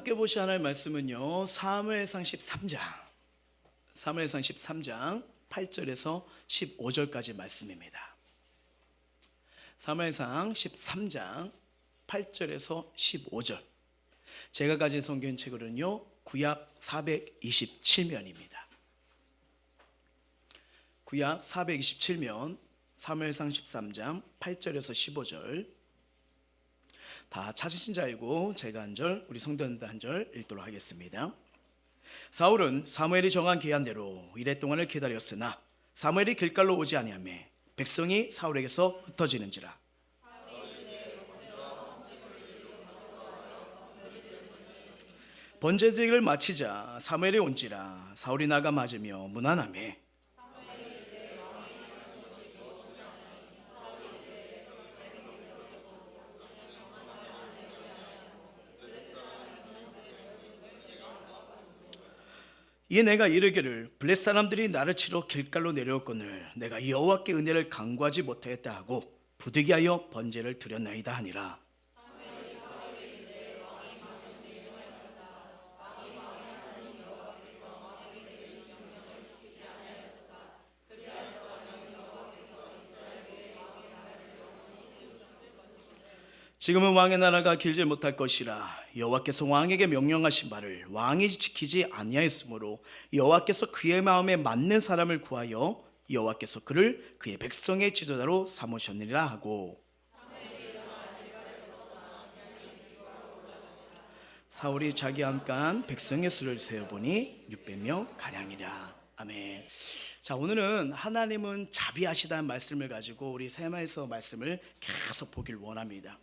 함께 보실 하나님의 말씀은요, 사무엘상 13장 8절에서 15절까지 말씀입니다. 사무엘상 13장 8절에서 15절. 제가 가진 성경책으로는요, 구약 427면입니다. 구약 427면, 사무엘상 13장 8절에서 15절. 다 찾으신 자이고 제가 한 절, 우리 성도님들 한 절 읽도록 하겠습니다. 사울은 사무엘이 정한 기한대로 이레 동안을 기다렸으나 사무엘이 길갈로 오지 아니하며 백성이 사울에게서 흩어지는지라. 번제제를 마치자 사무엘이 온지라. 사울이 나가 맞으며 무난하며 이에 내가 이르기를 블레 사람들이 나를 치러 길갈로 내려왔거늘 내가 여호와께 은혜를 간구하지 못하였다 하고 부득이하여 번제를 드렸나이다 하니라. 지금은 왕의 나라가 길지 못할 것이라. 여호와께서 왕에게 명령하신 바를 왕이 지키지 아니하였으므로 여호와께서 그의 마음에 맞는 사람을 구하여 여호와께서 그를 그의 백성의 지도자로 삼으셨느니라 하고. 사울이 자기 함께한 백성의 수를 세어보니 600명 가량이라. 아멘. 자, 오늘은 하나님은 자비하시다는 말씀을 가지고 우리 세마에서 말씀을 계속 보길 원합니다.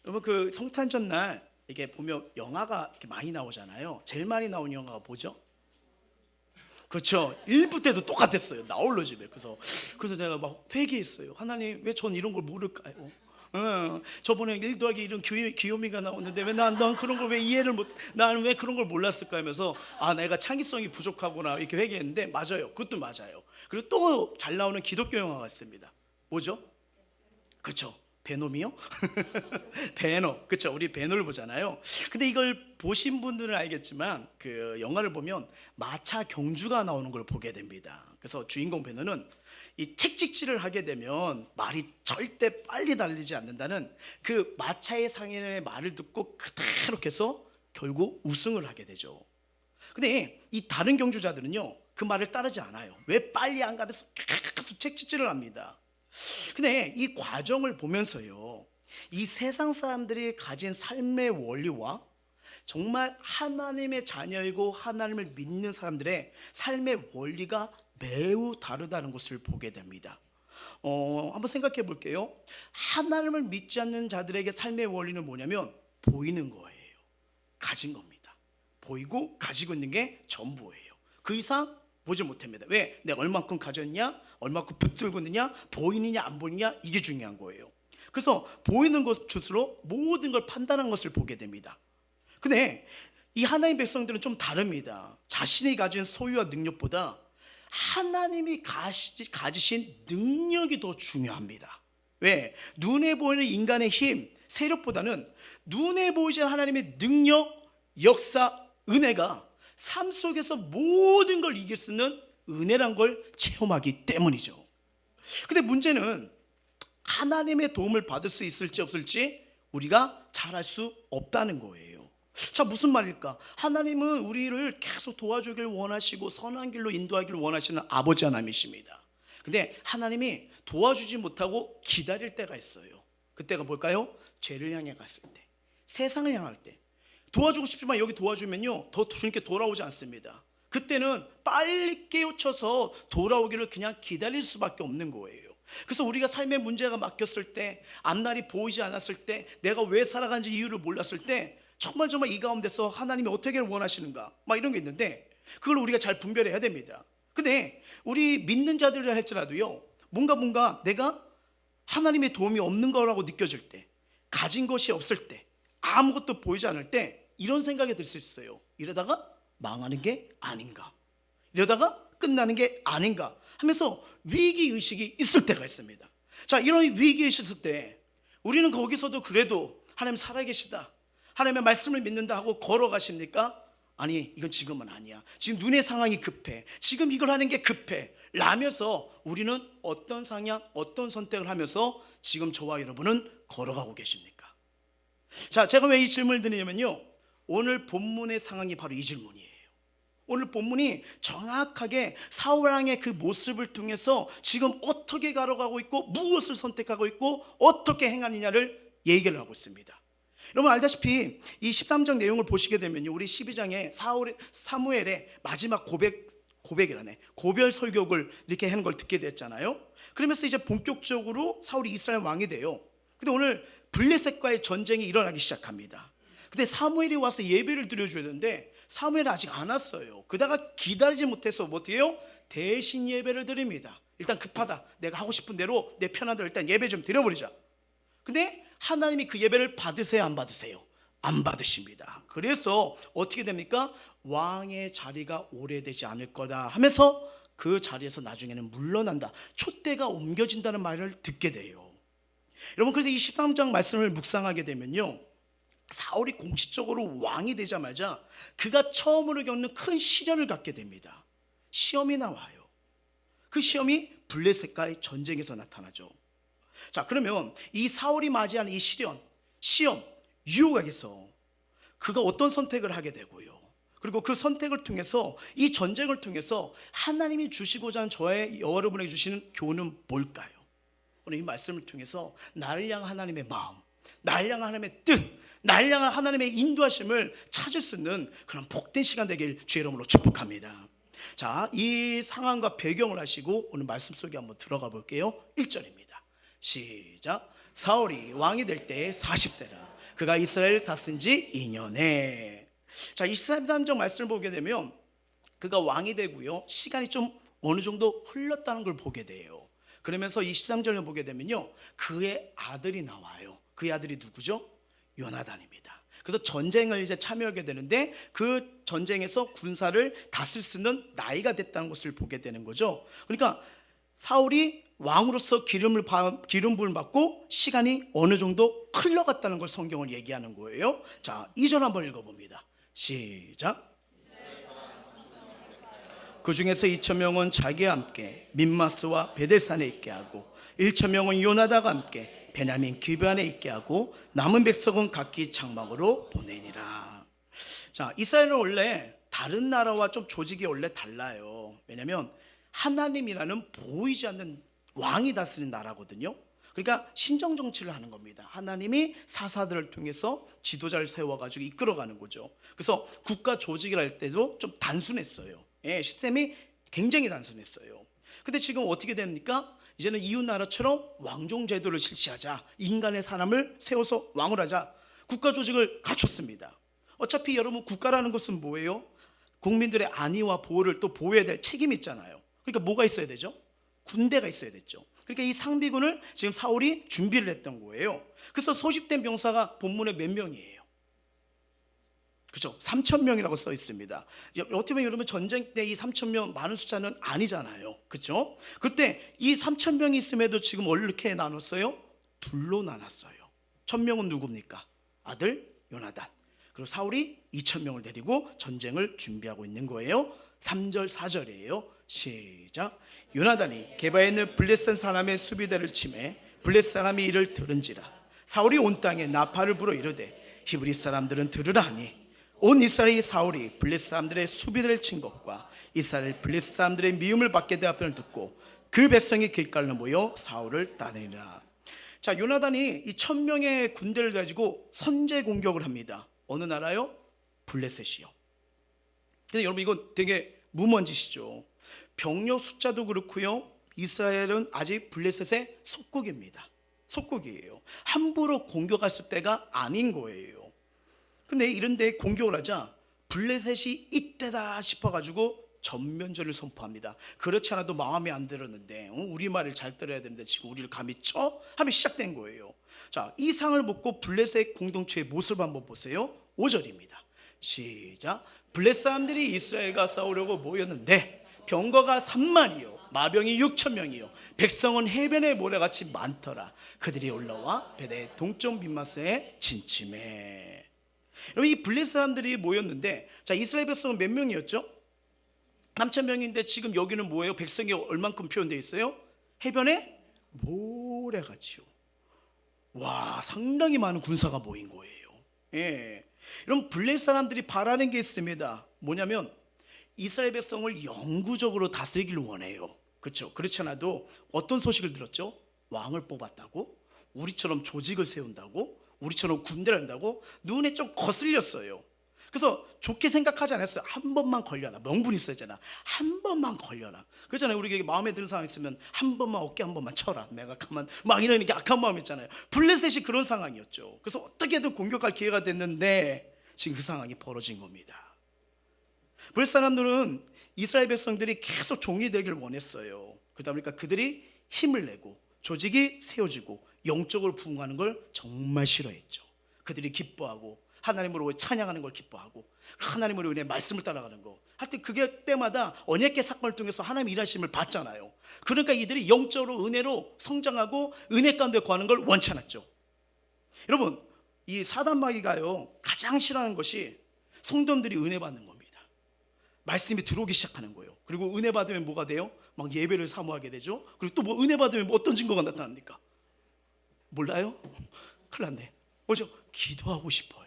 여러분, 그 성탄절 날 이게 보면 영화가 이렇게 많이 나오잖아요. 제일 많이 나온 영화가 뭐죠? 그렇죠. 1부 때도 똑같았어요. 나홀로 집에. 그래서 제가 막 회개했어요. 하나님, 왜 전 이런 걸 모를까요? 저번에 1 더하기 1은 귀요미가 나오는데 왜 난 그런 걸 왜 이해를 못, 나는 왜 그런 걸 몰랐을까 하면서 내가 창의성이 부족하구나 이렇게 회개했는데, 맞아요. 그것도 맞아요. 그리고 또 잘 나오는 기독교 영화가 있습니다. 뭐죠? 그렇죠. 베놈이요? 베놈. 그렇죠. 우리 베놈을 보잖아요. 근데 이걸 보신 분들은 알겠지만 그 영화를 보면 마차 경주가 나오는 걸 보게 됩니다. 그래서 주인공 베놈은 이 책찍질을 하게 되면 말이 절대 빨리 달리지 않는다는 그 마차의 상인의 말을 듣고 그대로 해서 결국 우승을 하게 되죠. 근데 이 다른 경주자들은요, 그 말을 따르지 않아요. 왜 빨리 안 가면서 계속 책찍질을 합니다. 근데 이 과정을 보면서요, 이 세상 사람들이 가진 삶의 원리와 정말 하나님의 자녀이고 하나님을 믿는 사람들의 삶의 원리가 매우 다르다는 것을 보게 됩니다. 한번 생각해 볼게요. 하나님을 믿지 않는 자들에게 삶의 원리는 뭐냐면 보이는 거예요. 가진 겁니다. 보이고 가지고 있는 게 전부예요. 그 이상 보지 못합니다. 왜? 내가 얼마큼 가졌냐, 얼마큼 붙들고 있느냐, 보이느냐 안 보이느냐, 이게 중요한 거예요. 그래서 보이는 것으로 모든 걸 판단한 것을 보게 됩니다. 근데 이 하나님 백성들은 좀 다릅니다. 자신이 가진 소유와 능력보다 하나님이 가지신 능력이 더 중요합니다. 왜? 눈에 보이는 인간의 힘, 세력보다는 눈에 보이지 않는 하나님의 능력, 역사, 은혜가 삶 속에서 모든 걸 이길 수 있는 은혜란 걸 체험하기 때문이죠. 근데 문제는 하나님의 도움을 받을 수 있을지 없을지 우리가 잘 알 수 없다는 거예요. 자, 무슨 말일까? 하나님은 우리를 계속 도와주길 원하시고 선한 길로 인도하기를 원하시는 아버지 하나님이십니다. 근데 하나님이 도와주지 못하고 기다릴 때가 있어요. 그때가 뭘까요? 죄를 향해 갔을 때, 세상을 향할 때. 도와주고 싶지만 여기 도와주면요, 더 주님께 돌아오지 않습니다. 그때는 빨리 깨우쳐서 돌아오기를 그냥 기다릴 수밖에 없는 거예요. 그래서 우리가 삶의 문제가 막혔을 때, 앞날이 보이지 않았을 때, 내가 왜 살아가는지 이유를 몰랐을 때, 정말 이 가운데서 하나님이 어떻게 원하시는가 막 이런 게 있는데, 그걸 우리가 잘 분별해야 됩니다. 근데 우리 믿는 자들이라 할지라도요, 뭔가 내가 하나님의 도움이 없는 거라고 느껴질 때, 가진 것이 없을 때, 아무것도 보이지 않을 때 이런 생각이 들 수 있어요. 이러다가 망하는 게 아닌가, 이러다가 끝나는 게 아닌가 하면서 위기의식이 있을 때가 있습니다. 자, 이런 위기의식이 있을 때 우리는 거기서도 그래도 하나님 살아계시다, 하나님의 말씀을 믿는다 하고 걸어가십니까? 아니, 이건 지금은 아니야. 지금 눈의 상황이 급해. 지금 이걸 하는 게 급해. 라면서 우리는 어떤 상향, 어떤 선택을 하면서 지금 저와 여러분은 걸어가고 계십니까? 자, 제가 왜 이 질문을 드리냐면요, 오늘 본문의 상황이 바로 이 질문이에요. 오늘 본문이 정확하게 사울왕의 그 모습을 통해서 지금 어떻게 걸어가고 있고 무엇을 선택하고 있고 어떻게 행하느냐를 얘기를 하고 있습니다. 여러분 알다시피 이 13장 내용을 보시게 되면요, 우리 12장에 사무엘의 마지막 고별 설교를 이렇게 하는 걸 듣게 됐잖아요. 그러면서 이제 본격적으로 사울이 이스라엘 왕이 돼요. 근데 오늘 블레셋과의 전쟁이 일어나기 시작합니다. 근데 사무엘이 와서 예배를 드려줘야 되는데 사무엘이 아직 안 왔어요. 그다가 기다리지 못해서 어떻게 해요? 대신 예배를 드립니다. 일단 급하다, 내가 하고 싶은 대로 내 편한 대로 일단 예배 좀 드려버리자. 근데 하나님이 그 예배를 받으세요, 안 받으세요? 안 받으십니다. 그래서 어떻게 됩니까? 왕의 자리가 오래되지 않을 거다 하면서 그 자리에서 나중에는 물러난다, 촛대가 옮겨진다는 말을 듣게 돼요. 여러분, 그래서 이 13장 말씀을 묵상하게 되면요, 사울이 공식적으로 왕이 되자마자 그가 처음으로 겪는 큰 시련을 갖게 됩니다. 시험이 나와요. 그 시험이 블레셋과의 전쟁에서 나타나죠. 자, 그러면 이 사울이 맞이하는 이 시험, 유혹에서 그가 어떤 선택을 하게 되고요, 그리고 그 선택을 통해서 이 전쟁을 통해서 하나님이 주시고자 하는 저의 여러분에게 주시는 교훈은 뭘까요? 오늘 이 말씀을 통해서 나를 향한 하나님의 마음, 나를 향한 하나님의 뜻, 나를 향한 하나님의 인도하심을 찾을 수 있는 그런 복된 시간 되길 주의 이름으로 축복합니다. 자, 이 상황과 배경을 하시고 오늘 말씀 속에 한번 들어가 볼게요. 1절입니다. 시작. 사울이 왕이 될 때 40세라. 그가 이스라엘을 다스린 지 2년에. 자, 23장 말씀을 보게 되면 그가 왕이 되고요, 시간이 좀 어느 정도 흘렀다는 걸 보게 돼요. 그러면서 23절을 보게 되면요, 그의 아들이 나와요. 그의 아들이 누구죠? 요나단입니다. 그래서 전쟁을 이제 참여하게 되는데 그 전쟁에서 군사를 다스릴 수 있는 나이가 됐다는 것을 보게 되는 거죠. 그러니까 사울이 왕으로서 기름 부음을 받고 시간이 어느 정도 흘러갔다는 걸 성경을 얘기하는 거예요. 자, 2절 한번 읽어봅니다. 시작. 그 중에서 2,000명은 자기와 함께 민마스와 베델산에 있게 하고 1,000명은 요나단과 함께 베냐민 기브안에 있게 하고 남은 백성은 각기 장막으로 보내니라. 자, 이스라엘은 원래 다른 나라와 좀 조직이 원래 달라요. 왜냐하면 하나님이라는 보이지 않는 왕이 다스리는 나라거든요. 그러니까 신정 정치를 하는 겁니다. 하나님이 사사들을 통해서 지도자를 세워가지고 이끌어가는 거죠. 그래서 국가 조직을 할 때도 좀 단순했어요. 예, 시스템이 굉장히 단순했어요. 근데 지금 어떻게 됩니까? 이제는 이웃 나라처럼 왕종 제도를 실시하자, 인간의 사람을 세워서 왕을 하자, 국가 조직을 갖췄습니다. 어차피 여러분, 국가라는 것은 뭐예요? 국민들의 안위와 보호를 또 보호해야 될 책임이 있잖아요. 그러니까 뭐가 있어야 되죠? 군대가 있어야 됐죠. 그러니까 이 상비군을 지금 사울이 준비를 했던 거예요. 그래서 소집된 병사가 본문에 몇 명이에요? 그죠? 3,000명이라고 써 있습니다. 어떻게 보면 여러분, 전쟁 때 이 3,000명 많은 숫자는 아니잖아요. 그렇죠? 그때 이 3,000명이 있음에도 지금 어떻게 나눴어요? 둘로 나눴어요. 1,000명은 누굽니까? 아들 요나단. 그리고 사울이 2,000명을 데리고 전쟁을 준비하고 있는 거예요. 3절 4절이에요. 시작. 요나단이 게바에 있는 블레셋 사람의 수비대를 치매 블레셋 사람이 이를 들은지라. 사울이 온 땅에 나팔을 불어 이르되 히브리 사람들은 들으라 하니 온 이스라엘이 사울이 블레셋 사람들의 수비대를 친 것과 이스라엘 블레셋 사람들의 미움을 받게 되었음을 듣고 그 백성이 길갈로 모여 사울을 따르니라. 자, 요나단이 이 1,000명의 군대를 가지고 선제 공격을 합니다. 어느 나라요? 블레셋이요. 근데 여러분, 이건 되게 무먼짓이죠. 병력 숫자도 그렇고요, 이스라엘은 아직 블레셋의 속국입니다. 속국이에요. 함부로 공격할 때가 아닌 거예요. 근데 이런데 공격을 하자 블레셋이 이때다 싶어가지고 전면전을 선포합니다. 그렇지 않아도 마음에 안 들었는데 우리 말을 잘 들어야 되는데 지금 우리를 감히 쳐? 하면 시작된 거예요. 자, 이 상을 먹고 블레셋 공동체의 모습 한번 보세요. 5절입니다. 시작. 블레셋 사람들이 이스라엘과 싸우려고 모였는데 병거가 3만이요 마병이 6,000명이요 백성은 해변의 모래같이 많더라. 그들이 올라와 베델 동쪽 민마스에 진침해. 여러분, 이 블레셋 사람들이 모였는데, 자, 이스라엘 백성은 몇 명이었죠? 3천 명인데 지금 여기는 뭐예요? 백성이 얼만큼 표현되어 있어요? 해변에 모래같이요. 와, 상당히 많은 군사가 모인 거예요. 예. 여러분, 블레셋 사람들이 바라는 게 있습니다. 뭐냐면 이스라엘 백성을 영구적으로 다스리기를 원해요. 그렇죠? 그렇지 않아도 어떤 소식을 들었죠? 왕을 뽑았다고? 우리처럼 조직을 세운다고? 우리처럼 군대를 한다고? 눈에 좀 거슬렸어요. 그래서 좋게 생각하지 않았어요. 한 번만 걸려라. 명분이 있어야잖아. 한 번만 걸려라. 그렇잖아요. 우리 마음에 드는 상황 있으면 한 번만, 어깨 한 번만 쳐라. 내가 가만, 막 이런 게 악한 마음 있잖아요. 블레셋이 그런 상황이었죠. 그래서 어떻게든 공격할 기회가 됐는데 지금 그 상황이 벌어진 겁니다. 블레셋 사람들은 이스라엘 백성들이 계속 종이 되길 원했어요. 그러다 보니까 그들이 힘을 내고 조직이 세워지고 영적으로 부흥하는 걸 정말 싫어했죠. 그들이 기뻐하고 하나님으로 찬양하는 걸 기뻐하고 하나님으로 인해 말씀을 따라가는 거, 하여튼 그게 때마다 언약궤 사건을 통해서 하나님 일하심을 봤잖아요. 그러니까 이들이 영적으로 은혜로 성장하고 은혜 가운데 거하는 걸 원치 않았죠. 여러분, 이 사단 마귀가요 가장 싫어하는 것이 성도들이 은혜 받는 겁니다. 말씀이 들어오기 시작하는 거예요. 그리고 은혜 받으면 뭐가 돼요? 막 예배를 사모하게 되죠. 그리고 또 뭐 은혜 받으면 어떤 증거가 나타납니까? 몰라요? 큰일 났네. 뭐죠? 기도하고 싶어요.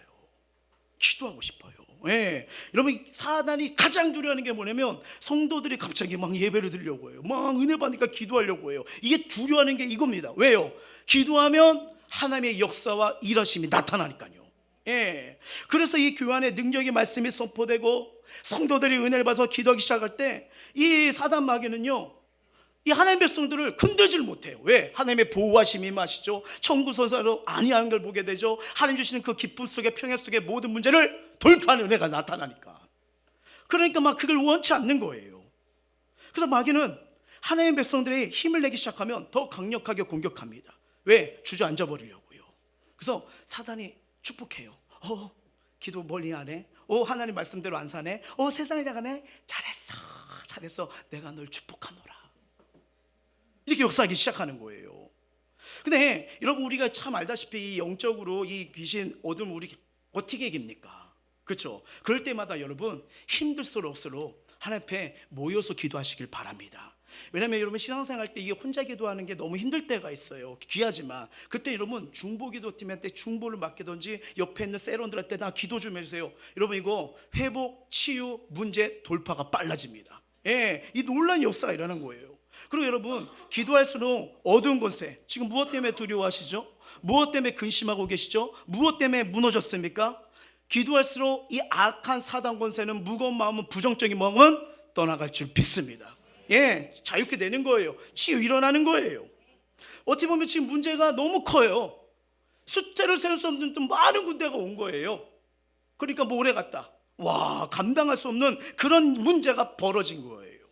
기도하고 싶어요. 예. 여러분, 사단이 가장 두려워하는 게 뭐냐면 성도들이 갑자기 막 예배를 드리려고 해요. 막 은혜 받으니까 기도하려고 해요. 이게 두려워하는 게 이겁니다. 왜요? 기도하면 하나님의 역사와 일하심이 나타나니까요. 예. 그래서 이 교회 안에 능력의 말씀이 선포되고 성도들이 은혜를 받아서 기도하기 시작할 때 이 사단 마귀는요 이 하나님의 백성들을 건들지를 못해요. 왜? 하나님의 보호하심이 임하시죠. 천구서사로 아니하는 걸 보게 되죠. 하나님 주시는 그 기쁨 속에, 평화 속에 모든 문제를 돌파하는 은혜가 나타나니까. 그러니까 막 그걸 원치 않는 거예요. 그래서 마귀는 하나님의 백성들이 힘을 내기 시작하면 더 강력하게 공격합니다. 왜? 주저앉아 버리려고요. 그래서 사단이 축복해요. 기도 멀리 안 해? 하나님 말씀대로 안 사네? 세상을 나가네? 잘했어. 내가 널 축복하노라. 이렇게 역사하기 시작하는 거예요. 근데 여러분, 우리가 참 알다시피 영적으로 이 귀신 어둠 우리 어떻게 이깁니까? 그렇죠? 그럴 때마다 여러분 힘들수록 하나님 앞에 모여서 기도하시길 바랍니다. 왜냐하면 여러분 신앙생활 때 이게 혼자 기도하는 게 너무 힘들 때가 있어요. 귀하지만 그때 여러분 중보기도팀한테 중보를 맡기든지 옆에 있는 세런들한테 나 기도 좀 해주세요. 여러분 이거 회복, 치유, 문제 돌파가 빨라집니다. 예, 이 놀라운 역사가 일어나는 거예요. 그리고 여러분 기도할수록 어두운 곳에 지금 무엇 때문에 두려워하시죠? 무엇 때문에 근심하고 계시죠? 무엇 때문에 무너졌습니까? 기도할수록 이 악한 사단 권세는, 무거운 마음은, 부정적인 마음은 떠나갈 줄 믿습니다. 예, 자유케 되는 거예요. 치유 일어나는 거예요. 어떻게 보면 지금 문제가 너무 커요. 숫자를 세울 수 없는 또 많은 군대가 온 거예요. 그러니까 모래 같다. 와, 감당할 수 없는 그런 문제가 벌어진 거예요.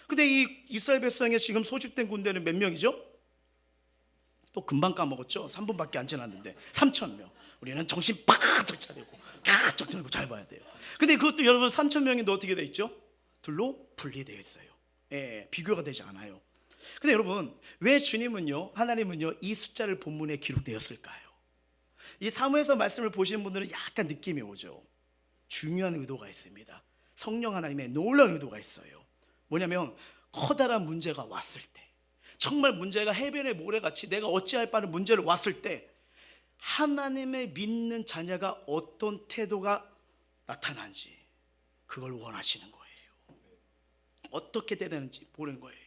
근데 이 이스라엘 백성에 지금 소집된 군대는 몇 명이죠? 또 금방 까먹었죠. 3분밖에 안 지났는데 3,000명. 우리는 정신 바짝 차리고 잘 봐야 돼요. 근데 그것도 여러분 3,000명인데 어떻게 돼 있죠? 둘로 분리되어 있어요. 예, 비교가 되지 않아요. 근데 여러분 왜 주님은요, 하나님은요 이 숫자를 본문에 기록되었을까요? 이 사무엘서 말씀을 보시는 분들은 약간 느낌이 오죠. 중요한 의도가 있습니다. 성령 하나님의 놀라운 의도가 있어요. 뭐냐면 커다란 문제가 왔을 때, 정말 문제가 해변의 모래같이 내가 어찌할 바는 문제를 왔을 때 하나님의 믿는 자녀가 어떤 태도가 나타나는지 그걸 원하시는 거예요. 어떻게 되는지 보는 거예요.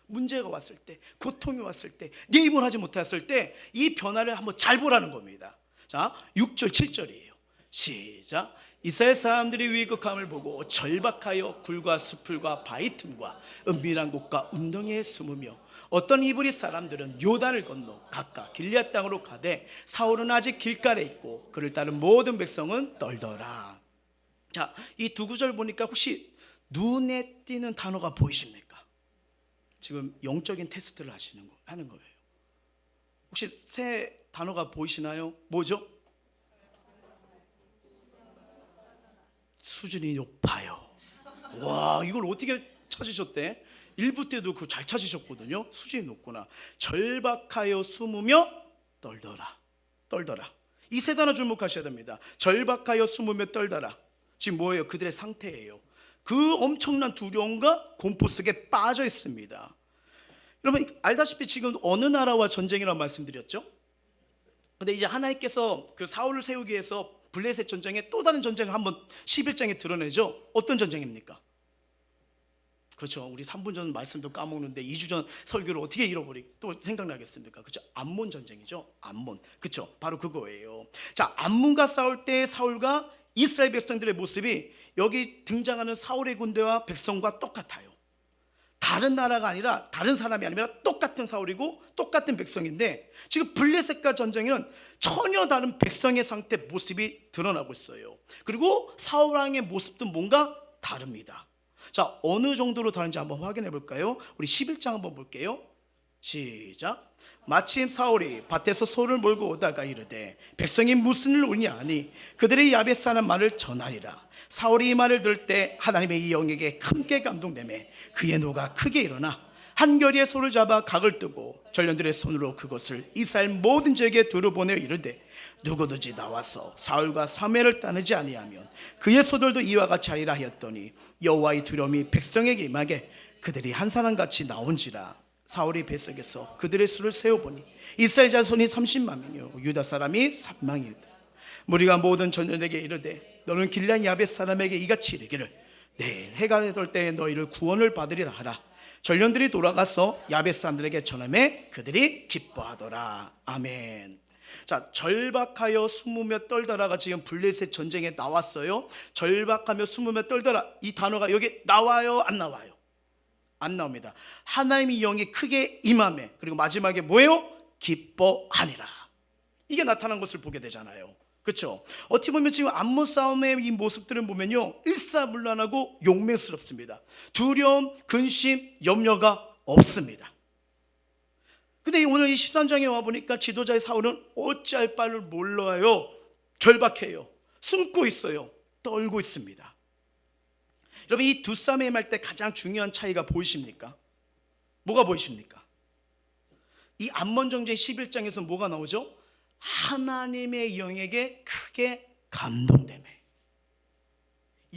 문제가 왔을 때, 고통이 왔을 때, 내 힘을 하지 못했을 때 이 변화를 한번 잘 보라는 겁니다. 자, 6절 7절이에요 시작. 이스라엘 사람들이 위급함을 보고 절박하여 굴과 수풀과 바위 틈과 은밀한 곳과 운동에 숨으며 어떤 히브리 사람들은 요단을 건너 각각 길앗 땅으로 가되 사울은 아직 길가에 있고 그를 따른 모든 백성은 떨더라. 자, 이 두 구절 보니까 혹시 눈에 띄는 단어가 보이십니까? 지금 영적인 테스트를 하는 거예요. 혹시 새 단어가 보이시나요? 뭐죠? 수준이 높아요. 와, 이걸 어떻게 찾으셨대? 1부 때도 그거 잘 찾으셨거든요. 수준이 높구나. 절박하여 숨으며 떨더라. 이 세 단어 주목하셔야 됩니다. 절박하여 숨으며 떨다라. 지금 뭐예요? 그들의 상태예요. 그 엄청난 두려움과 공포 속에 빠져 있습니다. 여러분 알다시피 지금 어느 나라와 전쟁이라고 말씀드렸죠? 근데 이제 하나님께서 그 사울을 세우기 위해서 블레셋 전쟁에 또 다른 전쟁을 한번 11장에 드러내죠. 어떤 전쟁입니까? 그렇죠. 우리 3분 전 말씀도 까먹는데 2주 전 설교를 어떻게 잃어버리고 또 생각나겠습니까? 그렇죠. 암몬 전쟁이죠. 암몬. 그렇죠. 바로 그거예요. 자, 암몬과 싸울 때 사울과 이스라엘 백성들의 모습이 여기 등장하는 사울의 군대와 백성과 똑같아요. 다른 나라가 아니라 다른 사람이 아니라 똑같은 사울이고 똑같은 백성인데 지금 블레셋과 전쟁에는 전혀 다른 백성의 상태 모습이 드러나고 있어요. 그리고 사울 왕의 모습도 뭔가 다릅니다. 자, 어느 정도로 다른지 한번 확인해 볼까요? 우리 11장 한번 볼게요. 시작. 마침 사울이 밭에서 소를 몰고 오다가 이르되 백성이 무슨 일 우냐 하니 그들의 야벳사는 말을 전하리라. 사울이 이 말을 들을 때 하나님의 이 영에게 크게 감동되매 그의 노가 크게 일어나 한 겨리의 소를 잡아 각을 뜨고 전령들의 손으로 그것을 이스라엘 모든 지역에 두루 보내어 이르되 누구든지 나와서 사울과 사무엘을 따르지 아니하면 그의 소들도 이와 같이 하리라 하였더니 여호와의 두려움이 백성에게 임하게 그들이 한 사람같이 나온지라. 사울이 뱃속에서 그들의 수를 세어보니 이스라엘 자손이 30만 명이요 유다 사람이 3만이었더라. 무리가 모든 전령에게 이르되 너는 길앗 야벳 사람에게 이같이 이르기를 내일 해가 될 때에 너희를 구원을 받으리라 하라. 전령들이 돌아가서 야벳 사람들에게 전하매 그들이 기뻐하더라. 아멘. 자, 절박하여 숨으며 떨더라가 지금 블레셋 전쟁에 나왔어요. 절박하며 숨으며 떨더라, 이 단어가 여기 나와요, 안 나와요? 안 나옵니다. 하나님의 영이 크게 임하매 그리고 마지막에 뭐예요? 기뻐하니라. 이게 나타난 것을 보게 되잖아요. 그렇죠? 어떻게 보면 지금 암몬 싸움의 이 모습들을 보면요 일사불란하고 용맹스럽습니다. 두려움, 근심, 염려가 없습니다. 근데 오늘 이 13장에 와보니까 지도자의 사울은 어찌할 바를 몰라요. 절박해요. 숨고 있어요. 떨고 있습니다. 여러분 이 두 싸움에 임할 때 가장 중요한 차이가 보이십니까? 뭐가 보이십니까? 이 암몬 전쟁 11장에서 뭐가 나오죠? 하나님의 영에게 크게 감동되매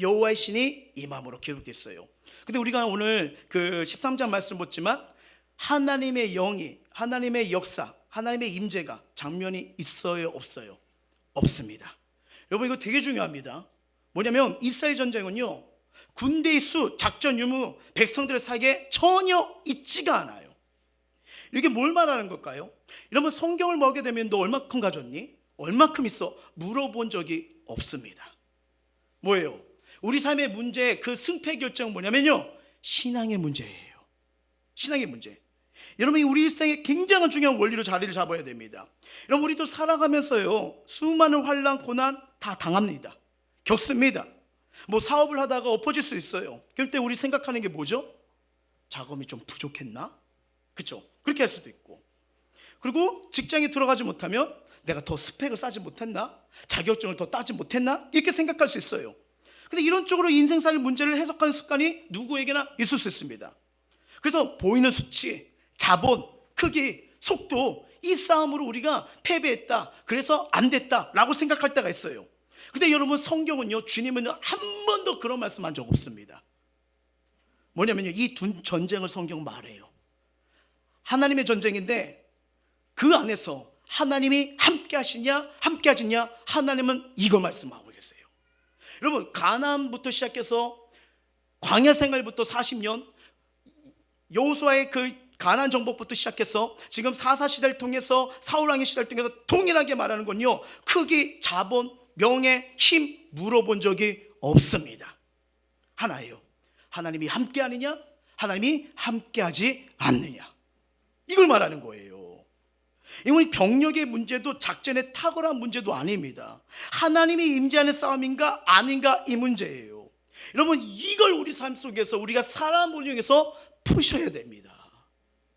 여호와의 신이 임함으로 기록됐어요. 근데 우리가 오늘 그 13장 말씀을 봤지만 하나님의 영이, 하나님의 역사, 하나님의 임재가 장면이 있어요, 없어요? 없습니다. 여러분 이거 되게 중요합니다. 뭐냐면 이스라엘 전쟁은요 군대의 수, 작전 유무, 백성들의 사이에 전혀 있지가 않아요. 이게 뭘 말하는 걸까요? 여러분 성경을 보게 되면 너 얼마큼 가졌니? 얼마큼 있어? 물어본 적이 없습니다. 뭐예요? 우리 삶의 문제, 그 승패 결정은 뭐냐면요 신앙의 문제예요. 신앙의 문제. 여러분 우리 일생에 굉장히 중요한 원리로 자리를 잡아야 됩니다. 여러분 우리도 살아가면서요 수많은 환난, 고난 다 당합니다. 겪습니다. 뭐 사업을 하다가 엎어질 수 있어요. 그럴 때 우리 생각하는 게 뭐죠? 자금이 좀 부족했나? 그렇죠? 그렇게 할 수도 있고, 그리고 직장에 들어가지 못하면 내가 더 스펙을 쌓지 못했나? 자격증을 더 따지 못했나? 이렇게 생각할 수 있어요. 근데 이런 쪽으로 인생살 문제를 해석하는 습관이 누구에게나 있을 수 있습니다. 그래서 보이는 수치, 자본, 크기, 속도, 이 싸움으로 우리가 패배했다, 그래서 안 됐다 라고 생각할 때가 있어요. 근데 여러분 성경은요 주님은 한 번도 그런 말씀한 적 없습니다. 뭐냐면요 이 두 전쟁을 성경 말해요. 하나님의 전쟁인데 그 안에서 하나님이 함께 하시냐 함께 하시냐, 하나님은 이거 말씀하고 계세요. 여러분 가나안부터 시작해서 광야 생활부터 40년, 여호수아의 그 가나안 정복부터 시작해서 지금 사사 시대를 통해서 사울 왕의 시대를 통해서 동일하게 말하는 건요 크기, 자본, 명예, 힘 물어본 적이 없습니다. 하나예요. 하나님이 함께 하느냐, 하나님이 함께 하지 않느냐, 이걸 말하는 거예요. 이건 병력의 문제도 작전의 탁월한 문제도 아닙니다. 하나님이 임재하는 싸움인가 아닌가, 이 문제예요. 여러분 이걸 우리 삶 속에서 우리가 사람 운영에서 푸셔야 됩니다.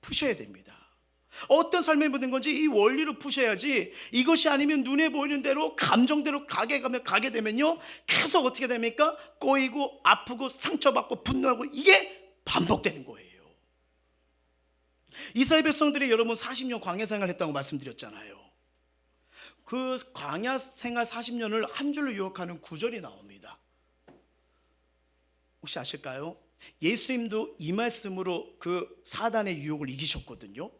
푸셔야 됩니다. 어떤 삶에 묻은 건지 이 원리로 푸셔야지, 이것이 아니면 눈에 보이는 대로 감정대로 가게 되면요 계속 어떻게 됩니까? 꼬이고 아프고 상처받고 분노하고 이게 반복되는 거예요. 이스라엘 백성들이 여러분 40년 광야 생활을 했다고 말씀드렸잖아요. 그 광야 생활 40년을 한 줄로 요약하는 구절이 나옵니다. 혹시 아실까요? 예수님도 이 말씀으로 그 사단의 유혹을 이기셨거든요.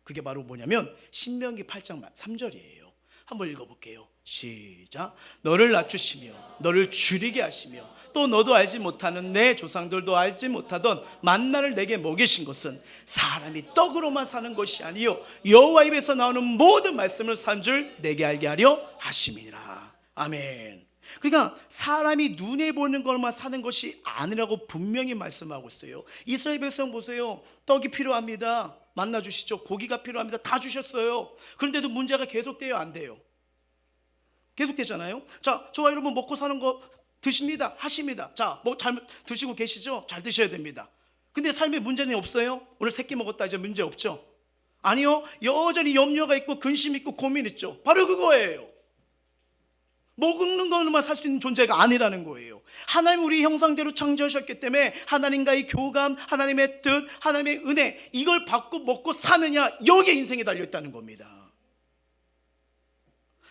그게 바로 뭐냐면 신명기 8장 3절이에요. 한번 읽어볼게요. 시작. 너를 낮추시며 너를 줄이게 하시며 또 너도 알지 못하는 내 조상들도 알지 못하던 만나를 내게 먹이신 것은 사람이 떡으로만 사는 것이 아니요 여호와 입에서 나오는 모든 말씀을 산 줄 내게 알게 하려 하심이니라. 아멘. 그러니까 사람이 눈에 보이는 것만 사는 것이 아니라고 분명히 말씀하고 있어요. 이스라엘 백성 보세요. 떡이 필요합니다. 만나 주시죠. 고기가 필요합니다. 다 주셨어요. 그런데도 문제가 계속돼요, 안 돼요? 계속되잖아요. 자, 저와 여러분 먹고 사는 거 드십니다. 하십니다. 자, 뭐 잘 드시고 계시죠? 잘 드셔야 됩니다. 근데 삶에 문제는 없어요? 오늘 새끼 먹었다 이제 문제 없죠? 아니요. 여전히 염려가 있고 근심 있고 고민 있죠. 바로 그거예요. 먹는 것만 살 수 있는 존재가 아니라는 거예요. 하나님 우리 형상대로 창조하셨기 때문에 하나님과의 교감, 하나님의 뜻, 하나님의 은혜, 이걸 받고 먹고 사느냐, 여기에 인생이 달려있다는 겁니다.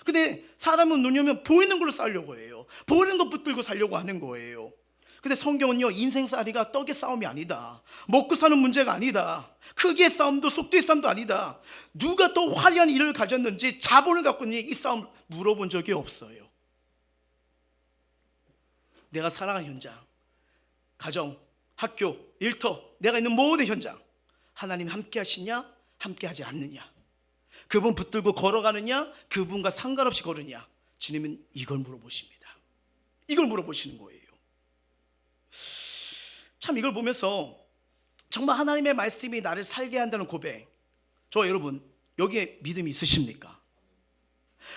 근데 사람은 눈이 오면 보이는 걸로 살려고 해요. 보이는 것 붙들고 살려고 하는 거예요. 근데 성경은요, 인생살이가 떡의 싸움이 아니다. 먹고 사는 문제가 아니다. 크기의 싸움도 속도의 싸움도 아니다. 누가 더 화려한 일을 가졌는지, 자본을 갖고 있는지 이 싸움 물어본 적이 없어요. 내가 살아가는 현장, 가정, 학교, 일터, 내가 있는 모든 현장, 하나님 함께 하시냐, 함께 하지 않느냐, 그분 붙들고 걸어가느냐, 그분과 상관없이 걸으냐, 주님은 이걸 물어보십니다. 이걸 물어보시는 거예요. 참 이걸 보면서 정말 하나님의 말씀이 나를 살게 한다는 고백, 저 여러분 여기에 믿음이 있으십니까?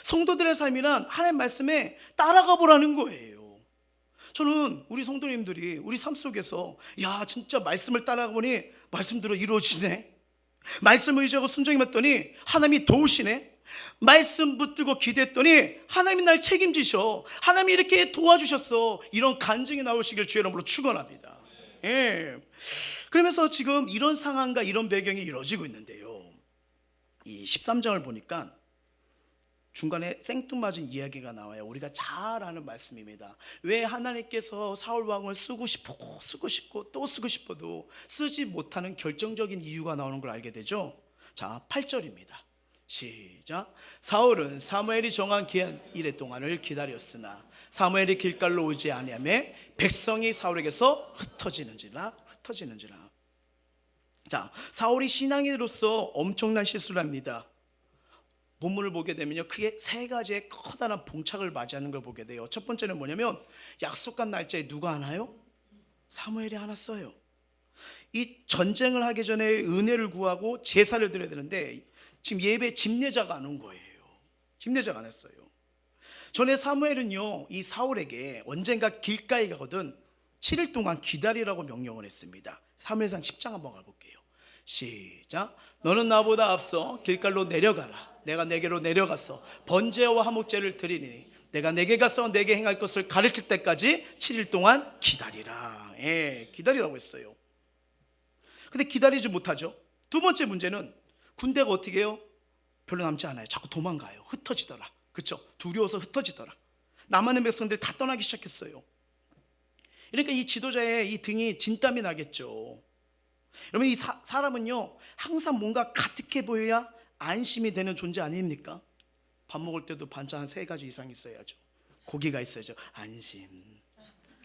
성도들의 삶이란 하나님 말씀에 따라가 보라는 거예요. 저는 우리 성도님들이 우리 삶 속에서 야 진짜 말씀을 따라가 보니 말씀대로 이루어지네, 말씀을 의지하고 순종히 했더니 하나님이 도우시네, 말씀 붙들고 기도했더니 하나님이 날 책임지셔, 하나님이 이렇게 도와주셨어, 이런 간증이 나오시길 주의 이름으로 축원합니다. 예. 그러면서 지금 이런 상황과 이런 배경이 이루어지고 있는데요, 이 13장을 보니까 중간에 생뚱맞은 이야기가 나와요. 우리가 잘 아는 말씀입니다. 왜 하나님께서 사울 왕을 쓰고 싶고 또 쓰고 싶어도 쓰지 못하는 결정적인 이유가 나오는 걸 알게 되죠. 자, 8절입니다. 시작. 사울은 사무엘이 정한 기한 이래 동안을 기다렸으나 사무엘이 길갈로 오지 아니하며 백성이 사울에게서 흩어지는지라. 자, 사울이 신앙인으로서 엄청난 실수를 합니다. 본문을 보게 되면요, 크게 세 가지의 커다란 봉착을 맞이하는 걸 보게 돼요. 첫 번째는 뭐냐면 약속한 날짜에 누가 하나요? 사무엘이 하나 써요. 이 전쟁을 하기 전에 은혜를 구하고 제사를 드려야 되는데 지금 예배 집례자가 안 온 거예요. 집례자가 안 했어요. 전에 사무엘은요, 이 사울에게 언젠가 길가에 가거든 7일 동안 기다리라고 명령을 했습니다. 사무엘상 10장 한번 가볼게요. 시작. 너는 나보다 앞서 길갈로 내려가라. 내가 내게로 내려가서 번제와 화목제를 드리니 내가 내게 가서 내게 행할 것을 가르칠 때까지 7일 동안 기다리라. 예, 기다리라고 했어요. 근데 기다리지 못하죠. 두 번째 문제는 군대가 어떻게 해요? 별로 남지 않아요. 자꾸 도망가요. 흩어지더라. 그렇죠? 두려워서 흩어지더라. 남아있는 백성들이 다 떠나기 시작했어요. 그러니까 이 지도자의 이 등이 진땀이 나겠죠. 여러분, 이 사람은요 항상 뭔가 가득해 보여야 안심이 되는 존재 아닙니까? 밥 먹을 때도 반찬 한 3가지 이상 있어야죠. 고기가 있어야죠. 안심.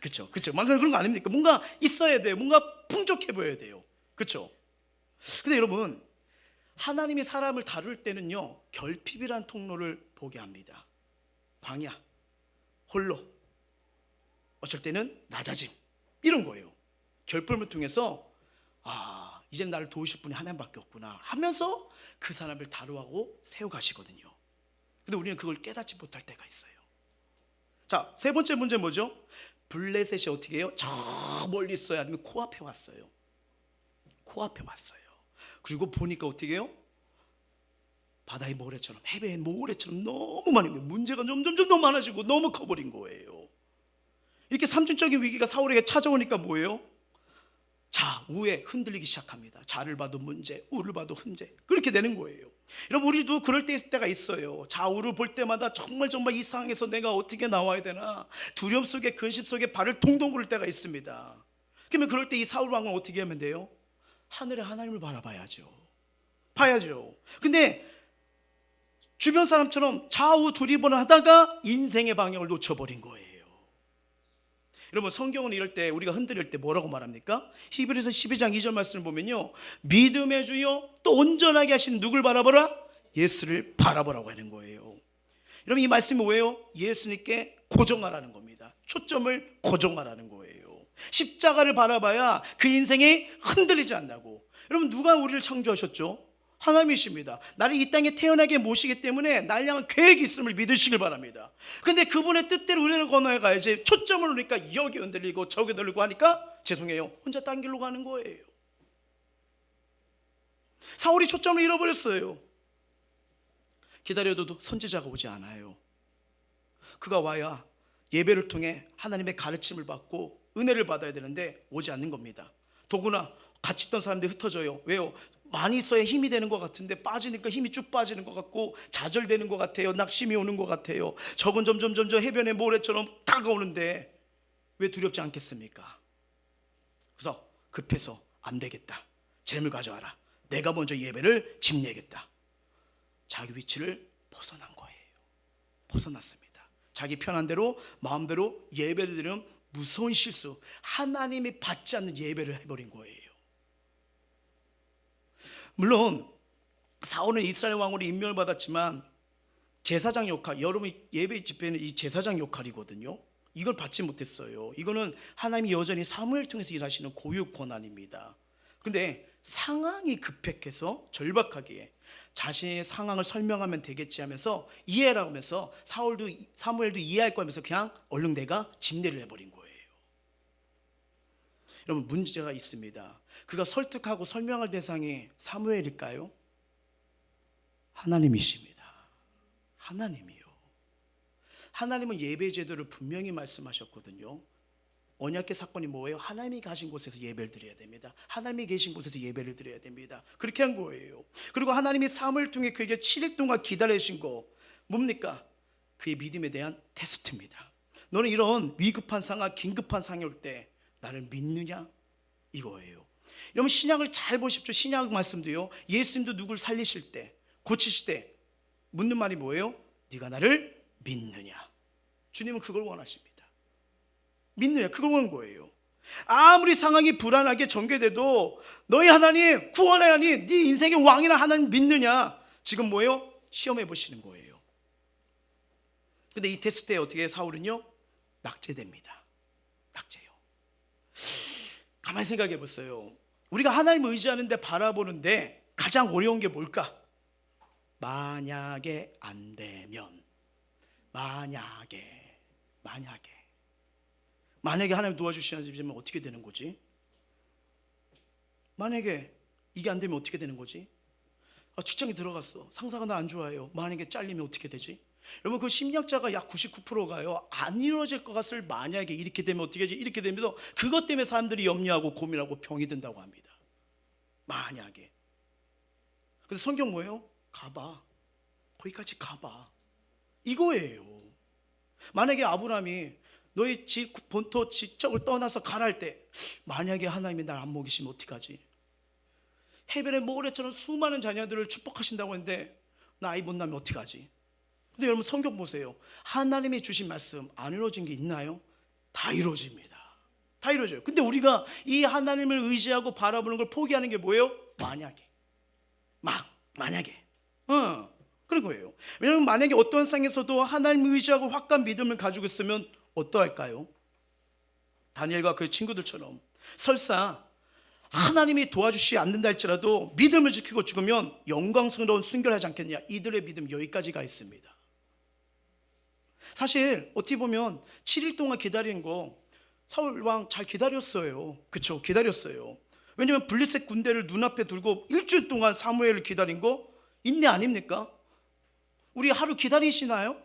그렇죠? 막 그런 거 아닙니까? 뭔가 있어야 돼요. 뭔가 풍족해 보여야 돼요. 그렇죠? 근데 여러분, 하나님이 사람을 다룰 때는요 결핍이란 통로를 보게 합니다. 광야, 홀로, 어쩔 때는 낮아짐, 이런 거예요. 결핍을 통해서 이제는 나를 도우실 분이 하나님밖에 없구나 하면서 그 사람을 다루고 세워가시거든요. 근데 우리는 그걸 깨닫지 못할 때가 있어요. 자, 세 번째 문제 뭐죠? 블레셋이 어떻게 해요? 저 멀리 있어요? 아니면 코앞에 왔어요? 코앞에 왔어요. 그리고 보니까 어떻게 해요? 바다의 모래처럼, 해변의 모래처럼 너무 많은 거예요. 문제가 점점 너무 많아지고 너무 커버린 거예요. 이렇게 삼중적인 위기가 사울에게 찾아오니까 뭐예요? 자, 우에 흔들리기 시작합니다. 자를 봐도 문제, 우를 봐도 문제, 그렇게 되는 거예요. 여러분, 우리도 그럴 때가 있어요. 좌우를 볼 때마다 정말 이 상황에서 내가 어떻게 나와야 되나, 두려움 속에, 근심 속에 발을 동동 구를 때가 있습니다. 그러면 그럴 때 이 사울 왕은 어떻게 하면 돼요? 하늘의 하나님을 바라봐야죠. 봐야죠. 근데 주변 사람처럼 좌우 두리번을 하다가 인생의 방향을 놓쳐버린 거예요. 여러분, 성경은 이럴 때, 우리가 흔들릴 때 뭐라고 말합니까? 히브리서 12장 2절 말씀을 보면요, 믿음의 주여 또 온전하게 하신 누굴 바라보라? 예수를 바라보라고 하는 거예요. 여러분, 이 말씀이 뭐예요? 예수님께 고정하라는 겁니다. 초점을 고정하라는 거예요. 십자가를 바라봐야 그 인생이 흔들리지 않는다고. 여러분, 누가 우리를 창조하셨죠? 하나님이십니다. 나를 이 땅에 태어나게 모시기 때문에 날 향한 계획이 있음을 믿으시길 바랍니다. 근데 그분의 뜻대로 우리를 건너야 가야지, 초점을 놓으니까 여기 흔들리고 저기 흔들리고 하니까 죄송해요, 혼자 딴 길로 가는 거예요. 사울이 초점을 잃어버렸어요. 기다려도 선지자가 오지 않아요. 그가 와야 예배를 통해 하나님의 가르침을 받고 은혜를 받아야 되는데 오지 않는 겁니다. 더구나 같이 있던 사람들이 흩어져요. 왜요? 많이 있어야 힘이 되는 것 같은데 빠지니까 힘이 쭉 빠지는 것 같고 좌절되는 것 같아요. 낙심이 오는 것 같아요. 적은 점점 해변의 모래처럼 다가오는데 왜 두렵지 않겠습니까? 그래서 급해서 안 되겠다, 재물 가져와라, 내가 먼저 예배를 집례겠다. 자기 위치를 벗어난 거예요. 벗어났습니다. 자기 편한 대로 마음대로 예배를 드리는 무서운 실수, 하나님이 받지 않는 예배를 해버린 거예요. 물론 사울은 이스라엘 왕으로 임명을 받았지만 제사장 역할, 여러분 예배 집회는 이 제사장 역할이거든요. 이걸 받지 못했어요. 이거는 하나님이 여전히 사무엘 통해서 일하시는 고유 권한입니다. 근데 상황이 급했해서 절박하기에 자신의 상황을 설명하면 되겠지 하면서 이해라고 하면서 사무엘도 이해할 거 하면서 그냥 얼른 내가 집례를 해버린 거예요. 여러분, 문제가 있습니다. 그가 설득하고 설명할 대상이 사무엘일까요? 하나님이십니다. 하나님이요. 하나님은 예배 제도를 분명히 말씀하셨거든요. 언약궤 사건이 뭐예요? 하나님이 가신 곳에서 예배를 드려야 됩니다. 하나님이 계신 곳에서 예배를 드려야 됩니다. 그렇게 한 거예요. 그리고 하나님이 사무엘을 통해 그에게 7일 동안 기다리신 거 뭡니까? 그의 믿음에 대한 테스트입니다. 너는 이런 위급한 상황, 긴급한 상황이 올 때 나를 믿느냐? 이거예요. 여러분, 신약을 잘 보십시오. 신약 말씀도요, 예수님도 누굴 살리실 때, 고치실 때 묻는 말이 뭐예요? 네가 나를 믿느냐? 주님은 그걸 원하십니다. 믿느냐? 그걸 원하는 거예요. 아무리 상황이 불안하게 전개돼도 너희 하나님, 구원의 하나님, 네 인생의 왕이나 하나님 믿느냐? 지금 뭐예요? 시험해 보시는 거예요. 근데 이 테스트에 어떻게 사울은요? 낙제됩니다. 낙제요. 가만히 생각해 보세요. 우리가 하나님을 의지하는데, 바라보는데 가장 어려운 게 뭘까? 만약에 안 되면, 만약에 하나님 도와주시면 어떻게 되는 거지? 만약에 이게 안 되면 어떻게 되는 거지? 직장에 들어갔어, 상사가 나 안 좋아해요. 만약에 잘리면 어떻게 되지? 여러분, 그 심리학자가 약 99%가요 안 이루어질 것 같을 만약에 이렇게 되면 어떻게 하지? 이렇게 되면서 그것 때문에 사람들이 염려하고 고민하고 병이 든다고 합니다. 만약에. 근데 성경 뭐예요? 가봐, 거기까지 가봐, 이거예요. 만약에 아브라함이 너희 집 본토 지적을 떠나서 가라 할 때, 만약에 하나님이 날 안 먹이시면 어떡하지? 해변의 모래처럼 수많은 자녀들을 축복하신다고 했는데 나 아이 못 낳으면 어떡하지? 근데 여러분, 성경 보세요. 하나님이 주신 말씀 안 이루어진 게 있나요? 다 이루어집니다. 다 이루어져요. 근데 우리가 이 하나님을 의지하고 바라보는 걸 포기하는 게 뭐예요? 만약에 그런 거예요. 왜냐하면 만약에 어떤 상황에서도 하나님을 의지하고 확고한 믿음을 가지고 있으면 어떠할까요? 다니엘과 그 친구들처럼 설사 하나님이 도와주시지 않는다 할지라도 믿음을 지키고 죽으면 영광스러운 순교를 하지 않겠냐. 이들의 믿음 여기까지가 있습니다. 사실 어떻게 보면 7일 동안 기다린 거 사울 왕 잘 기다렸어요. 그렇죠? 기다렸어요. 왜냐하면 블레셋 군대를 눈앞에 두고 일주일 동안 사무엘을 기다린 거 인내 아닙니까? 우리 하루 기다리시나요?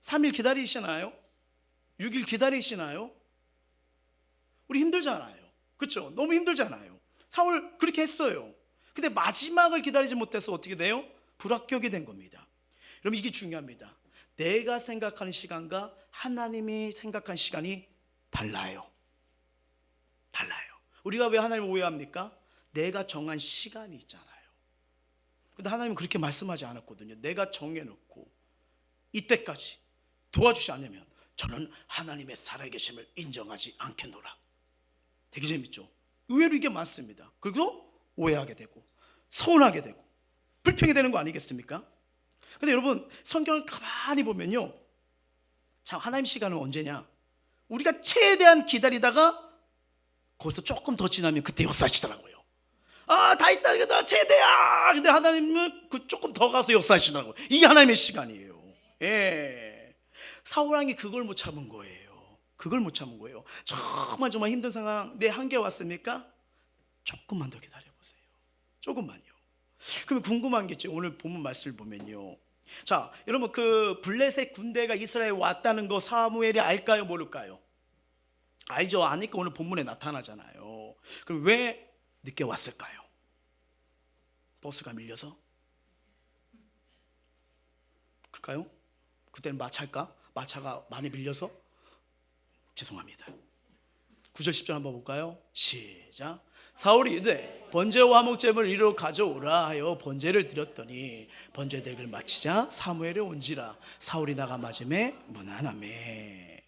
3일 기다리시나요? 6일 기다리시나요? 우리 힘들잖아요. 그렇죠? 너무 힘들잖아요. 사울 그렇게 했어요. 근데 마지막을 기다리지 못해서 어떻게 돼요? 불합격이 된 겁니다. 여러분, 이게 중요합니다. 내가 생각하는 시간과 하나님이 생각하는 시간이 달라요. 우리가 왜 하나님을 오해합니까? 내가 정한 시간이 있잖아요. 근데 하나님은 그렇게 말씀하지 않았거든요. 내가 정해놓고 이때까지 도와주지 않으면 저는 하나님의 살아계심을 인정하지 않겠노라. 되게 재밌죠? 의외로 이게 많습니다. 그리고 오해하게 되고 서운하게 되고 불평이 되는 거 아니겠습니까? 근데 여러분, 성경을 가만히 보면요, 참 하나님 시간은 언제냐? 우리가 최대한 기다리다가 거기서 조금 더 지나면 그때 역사하시더라고요. 다 있다, 이거 다 최대야. 근데 하나님은 그 조금 더 가서 역사하시더라고요. 이게 하나님의 시간이에요. 사울왕이 그걸 못 참은 거예요. 정말 힘든 상황, 내 한계 왔습니까? 조금만 더 기다려보세요. 조금만요. 그럼 궁금한 게 있죠. 오늘 본문 말씀을 보면요, 자, 여러분, 그 블레셋 군대가 이스라엘에 왔다는 거 사무엘이 알까요, 모를까요? 알죠. 아니까 오늘 본문에 나타나잖아요. 그럼 왜 늦게 왔을까요? 버스가 밀려서? 그럴까요? 그때는 마차가 많이 밀려서? 죄송합니다. 9절 10절 한번 볼까요? 시작. 사울이 이르되 번제와 화목제물을 이리로 가져오라 하여 번제를 드렸더니 번제 대를 마치자 사무엘이 온지라 사울이 나가 맞음에 무난하매.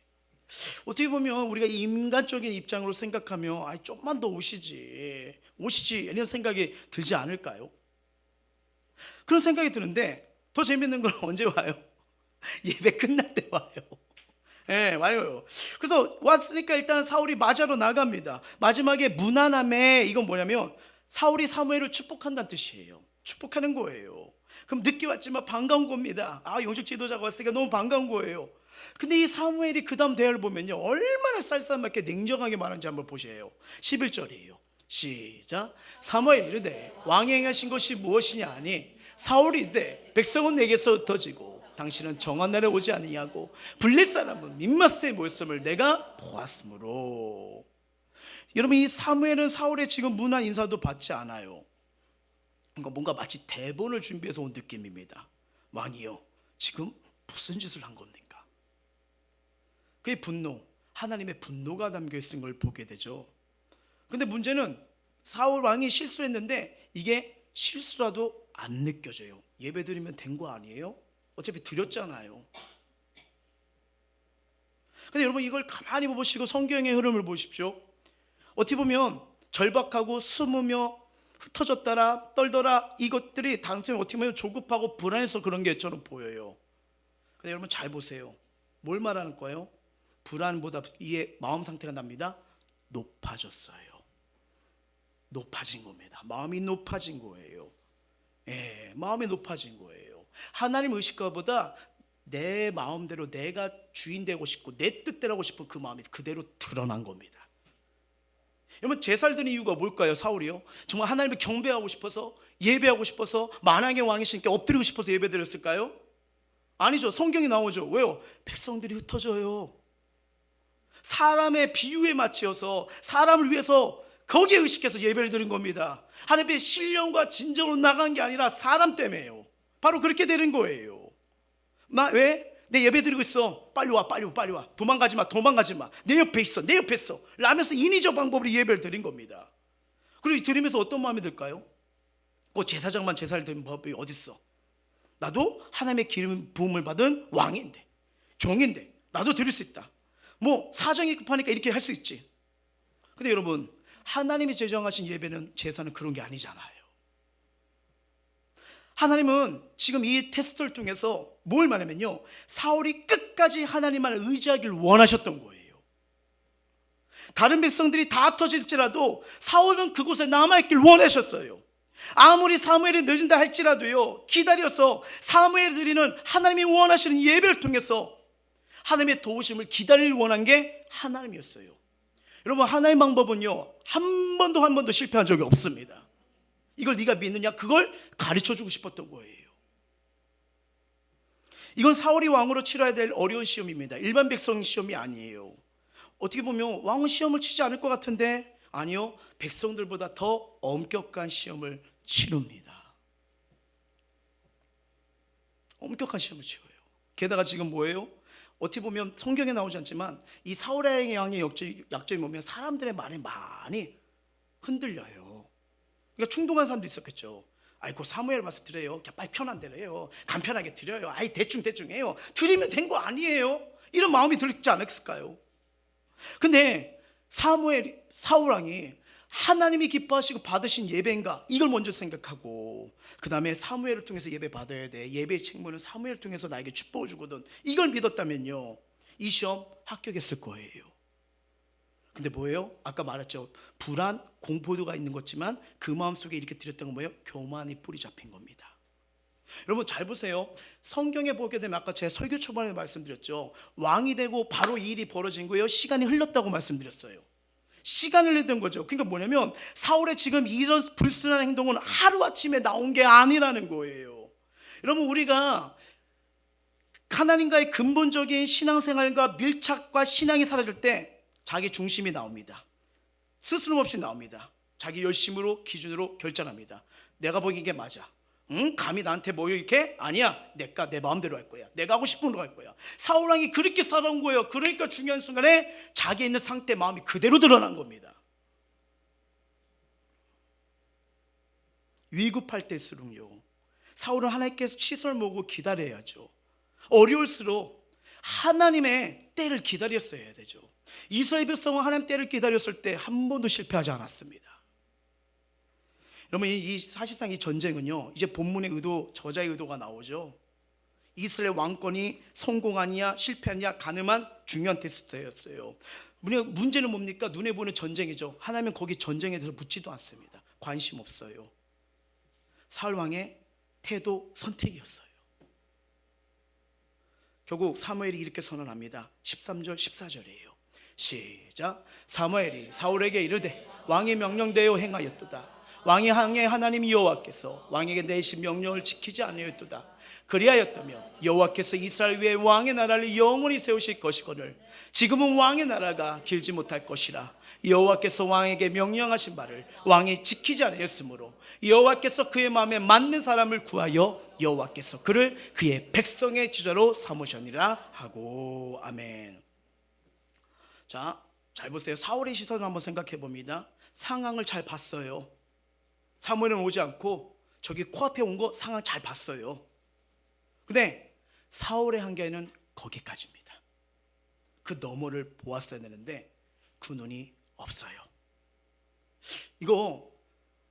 어떻게 보면 우리가 인간적인 입장으로 생각하면 조금만 더 오시지 이런 생각이 들지 않을까요? 그런 생각이 드는데 더 재밌는 건 언제 와요? 예배 끝날 때 와요. 와요. 그래서 왔으니까 일단 사울이 맞아로 나갑니다. 마지막에 무난함에, 이건 뭐냐면 사울이 사무엘을 축복한다는 뜻이에요. 축복하는 거예요. 그럼 늦게 왔지만 반가운 겁니다. 영적 지도자가 왔으니까 너무 반가운 거예요. 근데 이 사무엘이 그 다음 대화를 보면요, 얼마나 쌀쌀맞게 냉정하게 말하는지 한번 보세요. 11절이에요. 시작. 사무엘이 이르되 왕이 행하신 것이 무엇이냐 하니 사울이 이르되 백성은 내게서 흩어지고 당신은 정한 날에 오지 아니하고 블레 사람은 민마스에 모였음을 내가 보았으므로. 여러분, 이 사무엘은 사울의 지금 무난 인사도 받지 않아요. 그러니까 뭔가 마치 대본을 준비해서 온 느낌입니다. 왕이요, 지금 무슨 짓을 한 겁니까? 그의 분노, 하나님의 분노가 담겨 있는 걸 보게 되죠. 근데 문제는 사울 왕이 실수했는데 이게 실수라도 안 느껴져요. 예배 드리면 된 거 아니에요? 어차피 드렸잖아요. 근데 여러분, 이걸 가만히 보시고 성경의 흐름을 보십시오. 어떻게 보면 절박하고 숨으며 흩어졌다라 떨더라, 이것들이 당신이 어떻게 보면 조급하고 불안해서 그런 게 저는 보여요. 근데 여러분 잘 보세요. 뭘 말하는 거예요? 불안보다 이의 마음 상태가 납니다. 높아졌어요. 높아진 겁니다. 마음이 높아진 거예요. 마음이 높아진 거예요. 하나님 의식과보다 내 마음대로 내가 주인 되고 싶고 내 뜻대로 하고 싶은 그 마음이 그대로 드러난 겁니다. 여러분, 제살 드는 이유가 뭘까요? 사울이요, 정말 하나님을 경배하고 싶어서, 예배하고 싶어서, 만왕의 왕이신께 엎드리고 싶어서 예배 드렸을까요? 아니죠. 성경이 나오죠. 왜요? 백성들이 흩어져요. 사람의 비유에 맞춰서 사람을 위해서 거기에 의식해서 예배를 드린 겁니다. 하나님의 신령과 진정으로 나간 게 아니라 사람 때문에요. 바로 그렇게 되는 거예요. 왜? 내 예배 드리고 있어. 빨리 와. 도망가지 마. 내 옆에 있어. 라면서 인위적 방법으로 예배를 드린 겁니다. 그리고 드리면서 어떤 마음이 들까요? 그 제사장만 제사를 드리는 법이 어딨어? 나도 하나님의 기름 부음을 받은 왕인데, 종인데 나도 드릴 수 있다. 뭐 사정이 급하니까 이렇게 할 수 있지. 근데 여러분, 하나님이 제정하신 예배는, 제사는 그런 게 아니잖아요. 하나님은 지금 이 테스트를 통해서 뭘 말하면요, 사울이 끝까지 하나님만 의지하기를 원하셨던 거예요. 다른 백성들이 다 터질지라도 사울은 그곳에 남아있길 원하셨어요. 아무리 사무엘이 늦은다 할지라도요, 기다려서 사무엘이 드리는 하나님이 원하시는 예배를 통해서 하나님의 도우심을 기다릴 원한 게 하나님이었어요. 여러분, 하나님의 방법은요, 한 번도 실패한 적이 없습니다. 이걸 네가 믿느냐? 그걸 가르쳐주고 싶었던 거예요. 이건 사울이 왕으로 치러야 될 어려운 시험입니다. 일반 백성 시험이 아니에요. 어떻게 보면 왕은 시험을 치지 않을 것 같은데, 아니요, 백성들보다 더 엄격한 시험을 치릅니다. 엄격한 시험을 치러요. 게다가 지금 뭐예요? 어떻게 보면 성경에 나오지 않지만 이 사울의 왕의 약점이 뭐냐면 사람들의 말에 많이 흔들려요. 그러니까 충동한 사람도 있었겠죠. 아이고 사무엘 말씀 드려요. 빨리 편한 대로 해요. 간편하게 드려요. 아이 대충 해요. 드리면 된 거 아니에요. 이런 마음이 들지 않았을까요? 근데 사울 왕이 하나님이 기뻐하시고 받으신 예배인가 이걸 먼저 생각하고 그 다음에 사무엘을 통해서 예배 받아야 돼. 예배의 책무는 사무엘을 통해서 나에게 축복을 주거든. 이걸 믿었다면요 이 시험 합격했을 거예요. 근데 뭐예요? 아까 말했죠. 불안, 공포도가 있는 거지만 그 마음속에 이렇게 들였던 건 뭐예요? 교만이 뿌리 잡힌 겁니다. 여러분 잘 보세요. 성경에 보게 되면 아까 제 설교 초반에 말씀드렸죠. 왕이 되고 바로 이 일이 벌어진 거예요? 시간이 흘렀다고 말씀드렸어요. 시간을 흘렸던 거죠. 그러니까 뭐냐면 사울의 지금 이런 불순한 행동은 하루아침에 나온 게 아니라는 거예요. 여러분 우리가 하나님과의 근본적인 신앙생활과 밀착과 신앙이 사라질 때 자기 중심이 나옵니다. 스스럼 없이 나옵니다. 자기 열심으로 기준으로 결정합니다. 내가 보기엔 이게 맞아. 감히 나한테 뭐 이렇게? 아니야. 내가 내 마음대로 할 거야. 내가 하고 싶은 대로 할 거야. 사울 왕이 그렇게 살아온 거예요. 그러니까 중요한 순간에 자기 있는 상태 마음이 그대로 드러난 겁니다. 위급할 때일수록요 사울은 하나님께서 시선을 모으고 기다려야죠. 어려울수록 하나님의 때를 기다렸어야 되죠. 이스라엘 백성은 하나님 때를 기다렸을 때 한 번도 실패하지 않았습니다. 여러분 사실상 이 전쟁은요 이제 본문의 의도, 저자의 의도가 나오죠. 이스라엘 왕권이 성공하느냐 실패하느냐 가늠한 중요한 테스트였어요. 문제는 뭡니까? 눈에 보이는 전쟁이죠. 하나님은 거기 전쟁에 대해서 묻지도 않습니다. 관심 없어요. 사울 왕의 태도 선택이었어요. 결국 사무엘이 이렇게 선언합니다. 13절 14절이에요 시작. 사무엘이 사울에게 이르되 왕의 명령대로 행하였도다. 왕이 항해 하나님 여호와께서 왕에게 내신 명령을 지키지 아니하였도다. 그리하였다면 여호와께서 이스라엘 위에 왕의 나라를 영원히 세우실 것이거늘 지금은 왕의 나라가 길지 못할 것이라. 여호와께서 왕에게 명령하신 바를 왕이 지키지 아니하였으므로 여호와께서 그의 마음에 맞는 사람을 구하여 여호와께서 그를 그의 백성의 지도자로 삼으셨니라 하고. 아멘. 자, 잘 보세요. 사울의 시선을 한번 생각해 봅니다. 상황을 잘 봤어요. 사무엘은 오지 않고 저기 코앞에 온 거 상황 잘 봤어요. 근데 사울의 한계는 거기까지입니다. 그 너머를 보았어야 되는데 그 눈이 없어요. 이거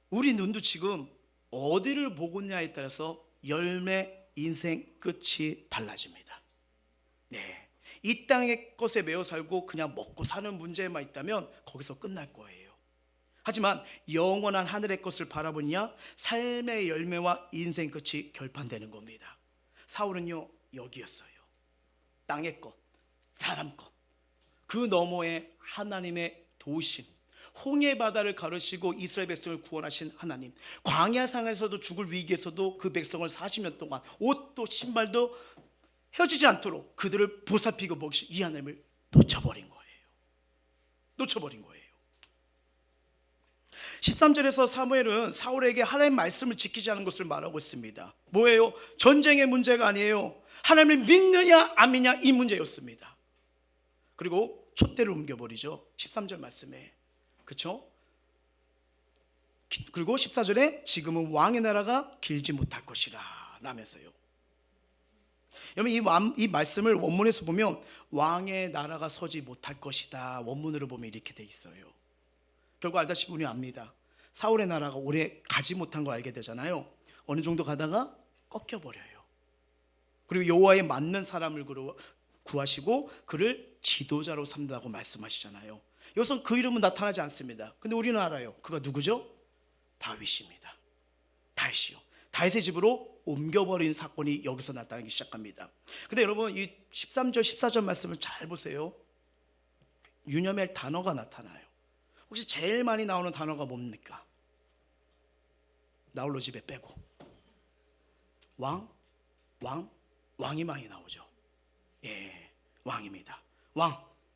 우리 눈도 지금 어디를 보고 있냐에 따라서 열매, 인생 끝이 달라집니다. 네, 이 땅의 것에 매여 살고 그냥 먹고 사는 문제만 있다면 거기서 끝날 거예요. 하지만 영원한 하늘의 것을 바라보냐 삶의 열매와 인생 끝이 결판되는 겁니다. 사울은요 여기였어요. 땅의 것, 사람 것, 그 너머에 하나님의 도우심, 홍해 바다를 가르시고 이스라엘 백성을 구원하신 하나님, 광야 상에서도 죽을 위기에서도 그 백성을 40년 동안 옷도 신발도 헤어지지 않도록 그들을 보살피고 먹이신 이 하나님을 놓쳐버린 거예요. 13절에서 사무엘은 사울에게 하나님의 말씀을 지키지 않은 것을 말하고 있습니다. 뭐예요? 전쟁의 문제가 아니에요. 하나님을 믿느냐 안 믿느냐 이 문제였습니다. 그리고 촛대를 옮겨버리죠. 13절 말씀에. 그렇죠? 그리고 14절에 지금은 왕의 나라가 길지 못할 것이라 라면서요. 여러분 이 말씀을 원문에서 보면 왕의 나라가 서지 못할 것이다. 원문으로 보면 이렇게 돼 있어요. 결국 알다시피 우리 압니다. 사울의 나라가 오래 가지 못한 걸 알게 되잖아요. 어느 정도 가다가 꺾여버려요. 그리고 여호와에 맞는 사람을 구하시고 그를 지도자로 삼다고 말씀하시잖아요. 여기서 그 이름은 나타나지 않습니다. 근데 우리는 알아요. 그가 누구죠? 다윗입니다. 다윗이요. 다윗의 집으로 옮겨버린 사건이 여기서 나타나기 시작합니다. 근데 여러분 이 13절 14절 말씀을 잘 보세요. 유념할 단어가 나타나요. 혹시 제일 많이 나오는 단어가 뭡니까? 나홀로 집에 빼고 왕이 많이 나오죠. 예, 왕입니다.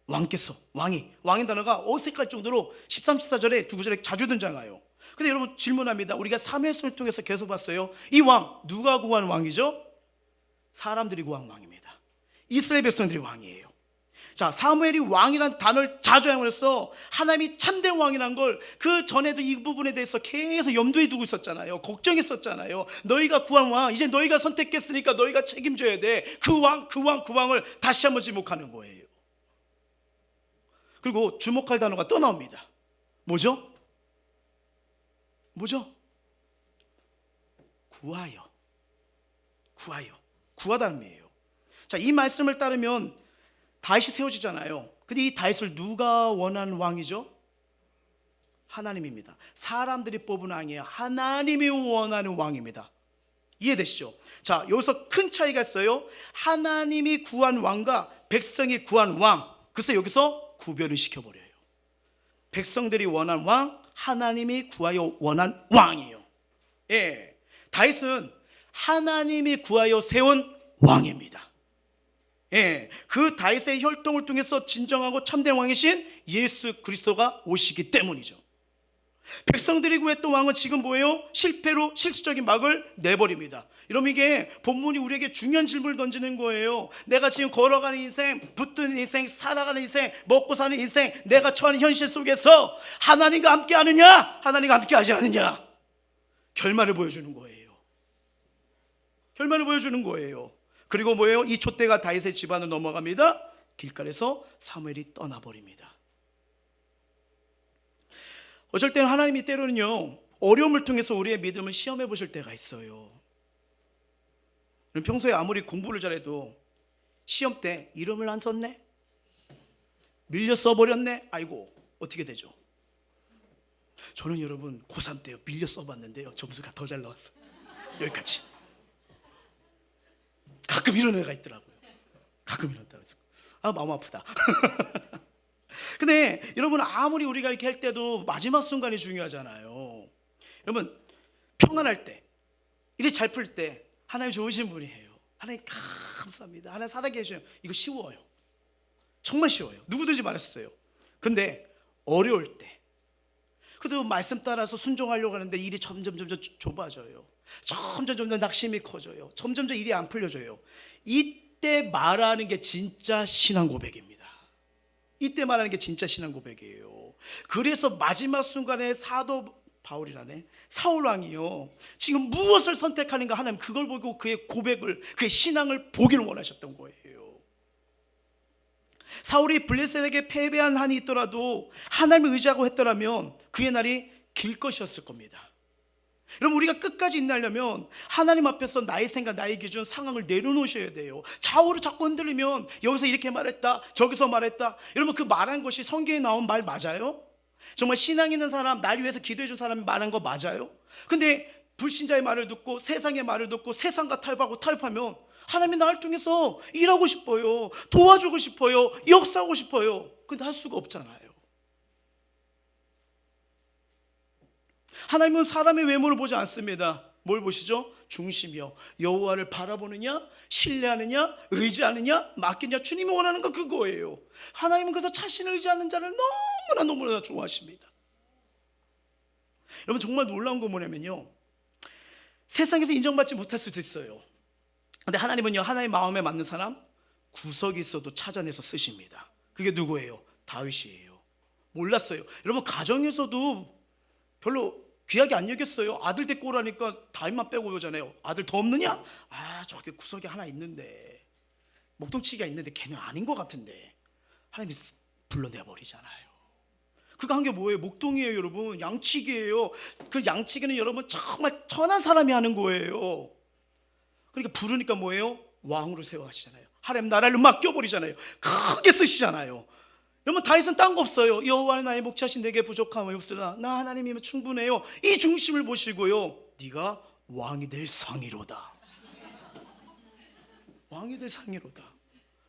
왕께서 왕인 단어가 어색할 정도로 13, 14절에 두 구절에 자주 등장해요. 근데 여러분 질문합니다. 우리가 사무엘서를 통해서 계속 봤어요. 이 왕 누가 구한 왕이죠? 사람들이 구한 왕입니다. 이스라엘 백성들이 왕이에요. 자, 사무엘이 왕이란 단어를 자주 사용해서 하나님이 참된 왕이란 걸 그 전에도 이 부분에 대해서 계속 염두에 두고 있었잖아요. 걱정했었잖아요. 너희가 구한 왕, 이제 너희가 선택했으니까 너희가 책임져야 돼. 그 왕을 다시 한번 지목하는 거예요. 그리고 주목할 단어가 또 나옵니다. 뭐죠? 구하다는 의미예요. 자, 이 말씀을 따르면 다윗이 세워지잖아요. 근데 이 다윗을 누가 원하는 왕이죠? 하나님입니다. 사람들이 뽑은 왕이에요. 하나님이 원하는 왕입니다. 이해되시죠? 자, 여기서 큰 차이가 있어요. 하나님이 구한 왕과 백성이 구한 왕. 그래서 여기서 구별을 시켜버려요. 백성들이 원한 왕, 하나님이 구하여 원한 왕이에요. 예, 다윗은 하나님이 구하여 세운 왕입니다. 예, 그 다윗의 혈통을 통해서 진정하고 참된 왕이신 예수 그리스도가 오시기 때문이죠. 백성들이 구했던 왕은 지금 뭐예요? 실패로 실질적인 막을 내버립니다. 여러분, 이게 본문이 우리에게 중요한 질문을 던지는 거예요. 내가 지금 걸어가는 인생, 붙드는 인생, 살아가는 인생, 먹고 사는 인생, 내가 처한 현실 속에서 하나님과 함께 하느냐, 하나님과 함께 하지 않느냐, 결말을 보여주는 거예요. 결말을 보여주는 거예요. 그리고 뭐예요? 이 촛대가 다윗의 집안을 넘어갑니다. 길가에서 사무엘이 떠나버립니다. 어쩔 때는 하나님이 때로는요, 어려움을 통해서 우리의 믿음을 시험해 보실 때가 있어요. 평소에 아무리 공부를 잘해도 시험 때 이름을 안 썼네? 밀려 써버렸네? 아이고, 어떻게 되죠? 저는 여러분 고3 때요 밀려 써봤는데요, 점수가 더 잘 나왔어요. 여기까지. 가끔 이런 애가 있더라고요. 가끔 이런다. 그래서 마음 아프다. 근데 여러분, 아무리 우리가 이렇게 할 때도 마지막 순간이 중요하잖아요. 여러분, 평안할 때, 일이 잘 풀 때 하나님 좋으신 분이에요. 하나님 감사합니다. 하나님 살아계셔요. 이거 쉬워요. 정말 쉬워요. 누구든지 말했어요. 근데 어려울 때, 그래도 말씀 따라서 순종하려고 하는데 일이 점점 좁아져요. 점점 낙심이 커져요. 점점 일이 안 풀려져요. 이때 말하는 게 진짜 신앙 고백입니다. 이때 말하는 게 진짜 신앙 고백이에요. 그래서 마지막 순간에 사도 바울이라네, 사울 왕이요, 지금 무엇을 선택하는가, 하나님 그걸 보고 그의 고백을, 그의 신앙을 보기를 원하셨던 거예요. 사울이 블레셋에게 패배한 한이 있더라도 하나님을 의지하고 했더라면 그의 날이 길 것이었을 겁니다. 여러분, 우리가 끝까지 인내하려면 하나님 앞에서 나의 생각, 나의 기준, 상황을 내려놓으셔야 돼요. 좌우로 자꾸 흔들리면 여기서 이렇게 말했다, 저기서 말했다. 여러분, 그 말한 것이 성경에 나온 말 맞아요? 정말 신앙 있는 사람, 날 위해서 기도해 준 사람이 말한 거 맞아요? 근데 불신자의 말을 듣고 세상의 말을 듣고 세상과 타협하면 하나님이 나를 통해서 일하고 싶어요, 도와주고 싶어요, 역사하고 싶어요. 근데 할 수가 없잖아요. 하나님은 사람의 외모를 보지 않습니다. 뭘 보시죠? 중심이요. 여호와를 바라보느냐, 신뢰하느냐, 의지하느냐, 맡기느냐. 주님이 원하는 건 그거예요. 하나님은 그래서 자신을 의지하는 자를 너무나 좋아하십니다. 여러분, 정말 놀라운 건 뭐냐면요, 세상에서 인정받지 못할 수도 있어요. 근데 하나님은요, 하나님의 마음에 맞는 사람 구석이 있어도 찾아내서 쓰십니다. 그게 누구예요? 다윗이에요. 몰랐어요. 여러분, 가정에서도 별로 귀하게 안 여겼어요. 아들 데리고 오라니까 다윗만 빼고 오잖아요. 아들 더 없느냐? 저기 구석에 하나 있는데, 목동치기가 있는데 걔는 아닌 것 같은데, 하나님이 불러내버리잖아요. 그거 한 게 뭐예요? 목동이에요, 여러분. 양치기예요. 그 양치기는 여러분 정말 천한 사람이 하는 거예요. 그러니까 부르니까 뭐예요? 왕으로 세워하시잖아요. 하나님 나라를 맡겨버리잖아요. 크게 쓰시잖아요. 여러분, 다윗은 딴 거 없어요. 여호와는 나의 목자신 내게 부족함이 없으나 나 하나님이면 충분해요. 이 중심을 보시고요, 네가 왕이 될 상이로다. 왕이 될 상이로다.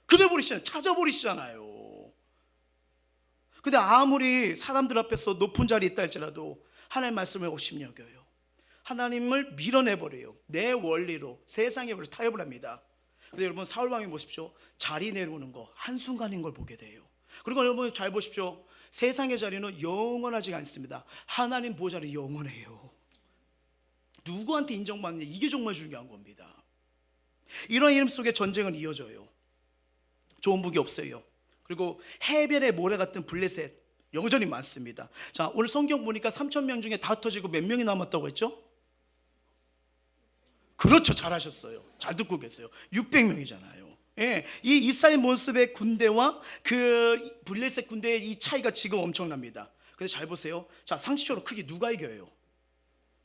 그래 버리시잖아요. 찾아버리시잖아요. 근데 아무리 사람들 앞에서 높은 자리에 있다 할지라도 하나님 말씀을 없이 여겨요. 하나님을 밀어내버려요. 내 원리로 세상의 원리로 타협을 합니다. 근데 여러분, 사울왕이 보십시오. 자리 내려오는 거 한순간인 걸 보게 돼요. 그리고 여러분 잘 보십시오. 세상의 자리는 영원하지 않습니다. 하나님 보좌는 영원해요. 누구한테 인정받느냐, 이게 정말 중요한 겁니다. 이런 이름 속에 전쟁은 이어져요. 좋은 무기 없어요. 그리고 해변의 모래 같은 블레셋 여전히 많습니다. 자, 오늘 성경 보니까 3,000명 중에 다 터지고 몇 명이 남았다고 했죠? 그렇죠, 잘하셨어요. 잘 듣고 계세요. 600명이잖아요. 예, 이 이스라엘 모습의 군대와 그 블레셋 군대의 이 차이가 지금 엄청납니다. 근데 잘 보세요. 자, 상식적으로 크게 누가 이겨요?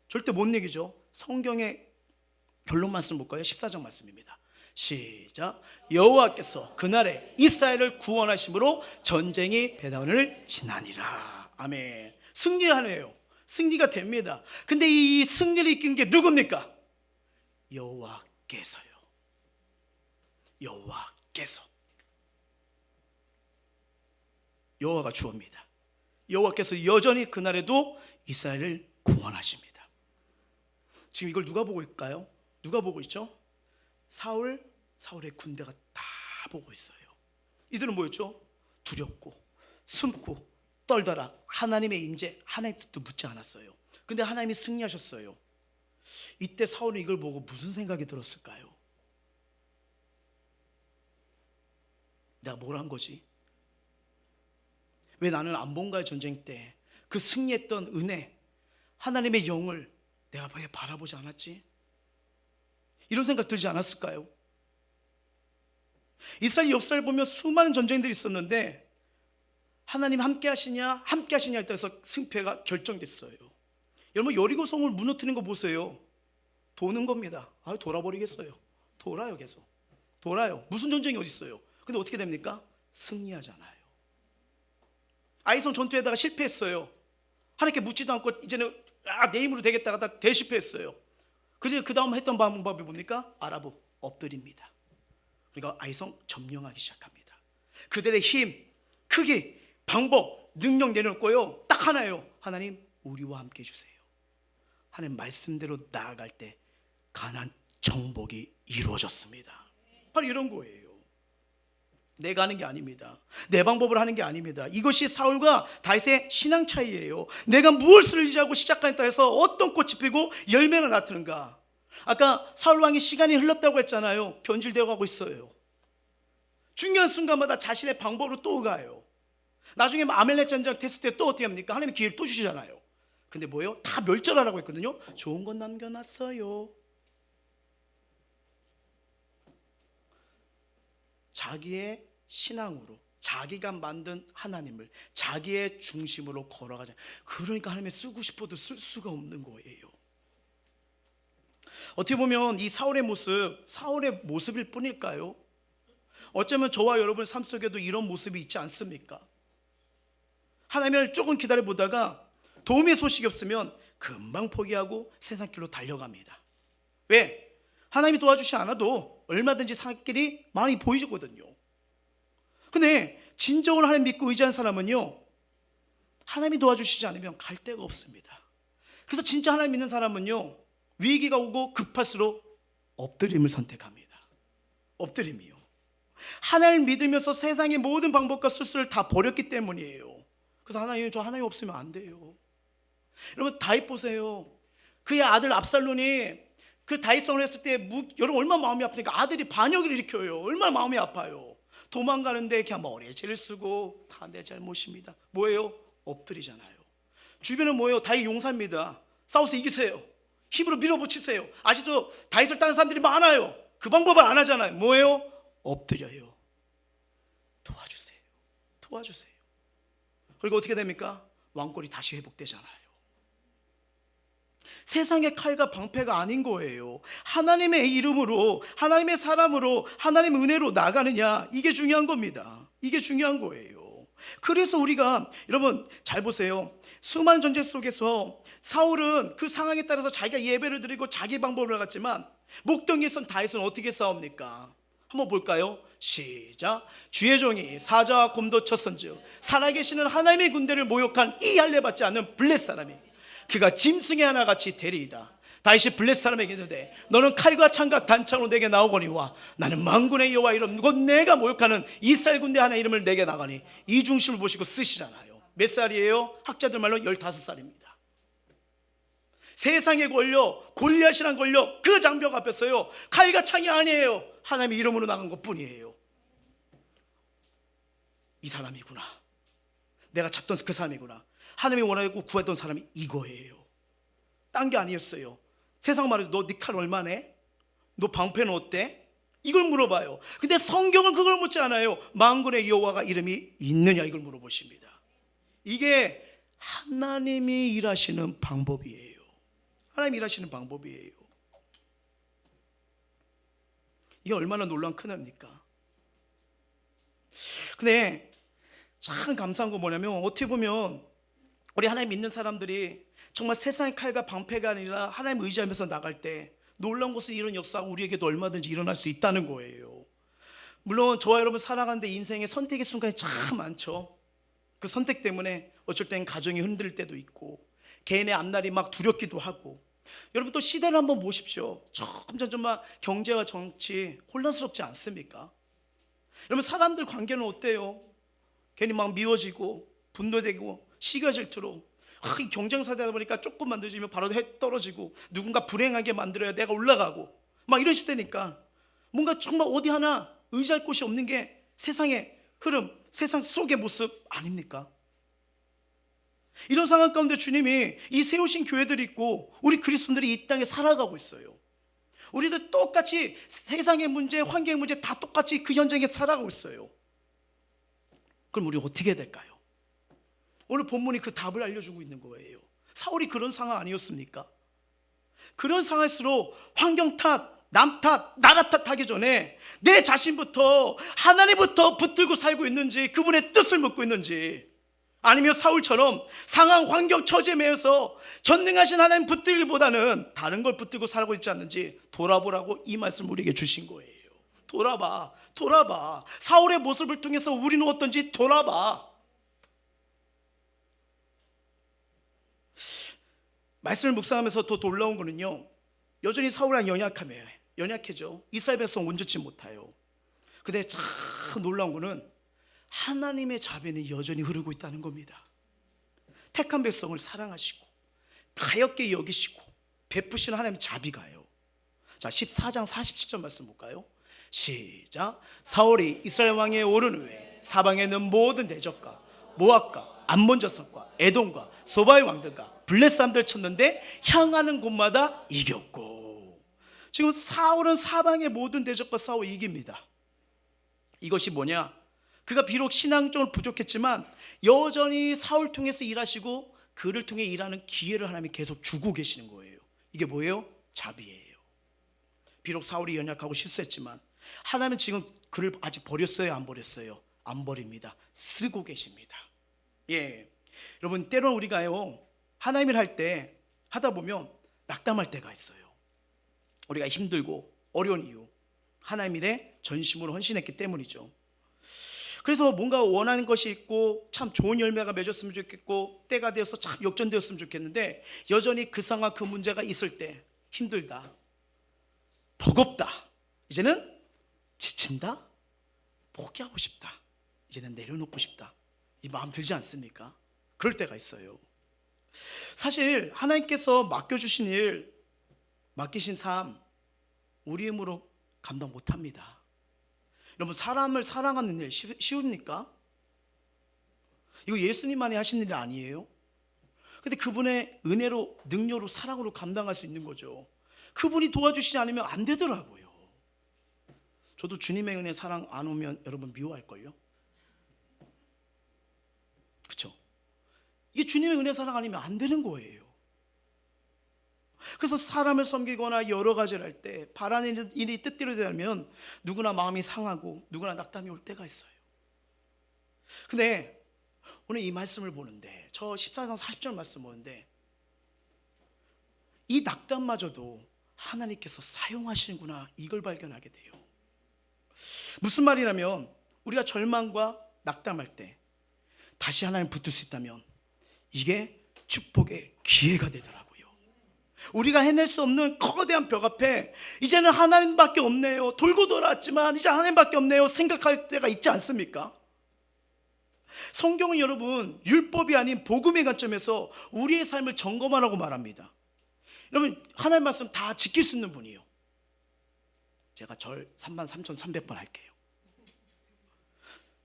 절대 못 이기죠. 성경의 결론 말씀 볼까요? 14장 말씀입니다. 시작. 여호와께서 그날에 이스라엘을 구원하심으로 전쟁이 베단을 지나니라. 아멘. 승리하네요. 승리가 됩니다. 근데 이 승리를 이끈 게 누굽니까? 여호와께서요. 여호와께서. 여호와가 주옵니다. 여호와께서 여전히 그날에도 이스라엘을 구원하십니다. 지금 이걸 누가 보고 있을까요? 누가 보고 있죠? 사울의 군대가 다 보고 있어요. 이들은 뭐였죠? 두렵고 숨고 떨더라. 하나님의 임재, 하나님 뜻도 묻지 않았어요. 근데 하나님이 승리하셨어요. 이때 사울은 이걸 보고 무슨 생각이 들었을까요? 내가 뭘 한 거지? 왜 나는 암몬과의 전쟁 때 그 승리했던 은혜, 하나님의 영을 내가 왜 바라보지 않았지? 이런 생각 들지 않았을까요? 이스라엘 역사를 보면 수많은 전쟁들이 있었는데 하나님 함께 하시냐 함께 하시냐에 따라서 승패가 결정됐어요. 여러분, 여리고성을 무너뜨리는 거 보세요. 도는 겁니다. 돌아버리겠어요. 돌아요. 계속 돌아요. 무슨 전쟁이 어디 있어요? 근데 어떻게 됩니까? 승리하잖아요. 아이성 전투에다가 실패했어요. 하나님께 묻지도 않고 이제는 내 힘으로 되겠다가 다 대실패했어요. 그 다음 했던 방법이 뭡니까? 아라브 엎드립니다. 그러니까 아이성 점령하기 시작합니다. 그들의 힘, 크기, 방법, 능력 내놓고요. 딱 하나예요. 하나님, 우리와 함께 해주세요. 하나님 말씀대로 나아갈 때 가나안 정복이 이루어졌습니다. 바로 이런 거예요. 내가 하는 게 아닙니다. 내 방법을 하는 게 아닙니다. 이것이 사울과 다윗의 신앙 차이예요. 내가 무엇을 의지하고 시작하였다 해서 어떤 꽃이 피고 열매가 나타는가. 아까 사울 왕이 시간이 흘렀다고 했잖아요. 변질되어 가고 있어요. 중요한 순간마다 자신의 방법으로 또 가요. 나중에 아멜렉 전쟁 됐을 때 또 어떻게 합니까? 하나님이 기회를 또 주시잖아요. 근데 뭐예요? 다 멸절하라고 했거든요. 좋은 건 남겨놨어요. 자기의 신앙으로, 자기가 만든 하나님을 자기의 중심으로 걸어가자. 그러니까 하나님이 쓰고 싶어도 쓸 수가 없는 거예요. 어떻게 보면 이 사울의 모습일 뿐일까요? 어쩌면 저와 여러분의 삶 속에도 이런 모습이 있지 않습니까? 하나님을 조금 기다려보다가 도움의 소식이 없으면 금방 포기하고 세상 길로 달려갑니다. 왜? 하나님이 도와주지 않아도 얼마든지 살 길이 많이 보이거든요. 근데 진정으로 하나님 믿고 의지하는 사람은요, 하나님이 도와주시지 않으면 갈 데가 없습니다. 그래서 진짜 하나님 믿는 사람은요, 위기가 오고 급할수록 엎드림을 선택합니다. 엎드림이요. 하나님을 믿으면서 세상의 모든 방법과 수술을 다 버렸기 때문이에요. 그래서 하나님, 저 하나님 없으면 안 돼요. 여러분, 다윗 보세요. 그의 아들 압살론이 그 다윗성을 했을 때 여러분 얼마나 마음이 아프니까. 아들이 반역을 일으켜요. 얼마나 마음이 아파요. 도망가는데 그냥 머리에 죄를 쓰고 다 내 잘못입니다. 뭐예요? 엎드리잖아요. 주변은 뭐예요? 다윗 용사입니다. 싸워서 이기세요. 힘으로 밀어붙이세요. 아직도 다윗을 따르는 사람들이 많아요. 그 방법을 안 하잖아요. 뭐예요? 엎드려요. 도와주세요. 도와주세요. 그리고 어떻게 됩니까? 왕권이 다시 회복되잖아요. 세상의 칼과 방패가 아닌 거예요. 하나님의 이름으로, 하나님의 사람으로, 하나님의 은혜로 나가느냐, 이게 중요한 겁니다. 이게 중요한 거예요. 그래서 우리가, 여러분 잘 보세요. 수많은 전쟁 속에서 사울은 그 상황에 따라서 자기가 예배를 드리고 자기 방법을 나갔지만 목동에 선 다윗은 어떻게 싸웁니까? 한번 볼까요? 시작. 주의 종이 사자와 곰도 쳤은즉 살아계시는 하나님의 군대를 모욕한 이 할례 받지 않는 블렛 사람이 그가 짐승의 하나같이 되리이다. 다윗이 블렛 사람에게 이르되 너는 칼과 창과 단창으로 내게 나오거니와 나는 만군의 여호와 이름 곧 내가 모욕하는 이스라엘 군대 하나의 이름을 내게 나가니 이 중심을 보시고 쓰시잖아요. 몇 살이에요? 학자들 말로 15살입니다. 세상에 걸려 골리앗이란 걸려 그 장벽 앞에 서요. 칼과 창이 아니에요. 하나님의 이름으로 나간 것뿐이에요. 이 사람이구나. 내가 찾던 그 사람이구나. 하나님이 원하고 구했던 사람이 이거예요. 딴 게 아니었어요. 세상 말해도 너 네 칼 얼마네? 너 방패는 어때? 이걸 물어봐요. 근데 성경은 그걸 묻지 않아요. 만군의 여호와가 이름이 있느냐 이걸 물어보십니다. 이게 하나님이 일하시는 방법이에요. 하나님이 일하시는 방법이에요. 이게 얼마나 놀라운 큰 은혜입니까? 근데 참 감사한 건 뭐냐면 어떻게 보면 우리 하나님 믿는 사람들이 정말 세상의 칼과 방패가 아니라 하나님 의지하면서 나갈 때 놀라운 것은 이런 역사가 우리에게도 얼마든지 일어날 수 있다는 거예요. 물론 저와 여러분 살아가는데 인생의 선택의 순간이 참 많죠. 그 선택 때문에 어쩔 땐 가정이 흔들릴 때도 있고 개인의 앞날이 막 두렵기도 하고. 여러분 또 시대를 한번 보십시오. 점점 정말 경제와 정치 혼란스럽지 않습니까? 여러분 사람들 관계는 어때요? 괜히 막 미워지고 분노되고 시기와 질투로 이 경쟁사되다 보니까 조금만 늦으면 바로 해 떨어지고 누군가 불행하게 만들어야 내가 올라가고 막 이런 시대니까 뭔가 정말 어디 하나 의지할 곳이 없는 게 세상의 흐름, 세상 속의 모습 아닙니까? 이런 상황 가운데 주님이 이 세우신 교회들이 있고 우리 그리스도인들이 이 땅에 살아가고 있어요. 우리도 똑같이 세상의 문제, 환경의 문제 다 똑같이 그 현장에 살아가고 있어요. 그럼 우리 어떻게 해야 될까요? 오늘 본문이 그 답을 알려주고 있는 거예요. 사울이 그런 상황 아니었습니까? 그런 상황일수록 환경 탓, 남 탓, 나라 탓하기 전에 내 자신부터 하나님부터 붙들고 살고 있는지 그분의 뜻을 묻고 있는지 아니면 사울처럼 상황, 환경, 처지에 매여서 전능하신 하나님 붙들기보다는 다른 걸 붙들고 살고 있지 않는지 돌아보라고 이 말씀을 우리에게 주신 거예요. 돌아봐, 돌아봐. 사울의 모습을 통해서 우리는 어떤지 돌아봐. 말씀을 묵상하면서 더 놀라운 거는요, 여전히 사울은 연약해져. 이스라엘 백성 온전치 못해요. 근데 참 놀라운 거는 하나님의 자비는 여전히 흐르고 있다는 겁니다. 택한 백성을 사랑하시고 가엾게 여기시고 베푸시는 하나님의 자비가요. 자, 14장 47절 말씀 볼까요? 시작. 사울이 이스라엘 왕에 오른 후에 사방에 있는 모든 대적과 모압과 암몬 자손과 에돔과 소바의 왕들과 블레 사람들 쳤는데 향하는 곳마다 이겼고. 지금 사울은 사방의 모든 대적과 싸워 이깁니다. 이것이 뭐냐? 그가 비록 신앙적으로 부족했지만 여전히 사울 통해서 일하시고 그를 통해 일하는 기회를 하나님이 계속 주고 계시는 거예요. 이게 뭐예요? 자비예요. 비록 사울이 연약하고 실수했지만 하나님은 지금 그를 아직 버렸어요? 안 버렸어요? 안 버립니다. 쓰고 계십니다. 예, 여러분 때로는 우리가요 하나님 일 할 때 하다 보면 낙담할 때가 있어요. 우리가 힘들고 어려운 이유 하나님 일에 전심으로 헌신했기 때문이죠. 그래서 뭔가 원하는 것이 있고 참 좋은 열매가 맺었으면 좋겠고 때가 되어서 참 역전되었으면 좋겠는데 여전히 그 상황 그 문제가 있을 때 힘들다, 버겁다, 이제는 지친다, 포기하고 싶다, 이제는 내려놓고 싶다, 이 마음 들지 않습니까? 그럴 때가 있어요. 사실 하나님께서 맡겨주신 일, 맡기신 삶 우리 힘으로 감당 못합니다. 여러분 사람을 사랑하는 일 쉬웁니까? 이거 예수님만이 하신 일이 아니에요. 근데 그분의 은혜로, 능력으로, 사랑으로 감당할 수 있는 거죠. 그분이 도와주시지 않으면 안 되더라고요. 저도 주님의 은혜, 사랑 안 오면 여러분 미워할걸요. 그렇죠? 이게 주님의 은혜, 사랑 아니면 안 되는 거예요. 그래서 사람을 섬기거나 여러 가지를 할 때 바라는 일이 뜻대로 되면 누구나 마음이 상하고 누구나 낙담이 올 때가 있어요. 근데 오늘 이 말씀을 보는데 저 14장 40절 말씀 보는데 이 낙담마저도 하나님께서 사용하시는구나, 이걸 발견하게 돼요. 무슨 말이냐면 우리가 절망과 낙담할 때 다시 하나님 붙들 수 있다면 이게 축복의 기회가 되더라고요. 우리가 해낼 수 없는 거대한 벽 앞에 이제는 하나님밖에 없네요, 돌고 돌아왔지만 이제 하나님밖에 없네요 생각할 때가 있지 않습니까? 성경은 여러분 율법이 아닌 복음의 관점에서 우리의 삶을 점검하라고 말합니다. 여러분 하나님 말씀 다 지킬 수 있는 분이에요. 제가 절 33,300번 할게요.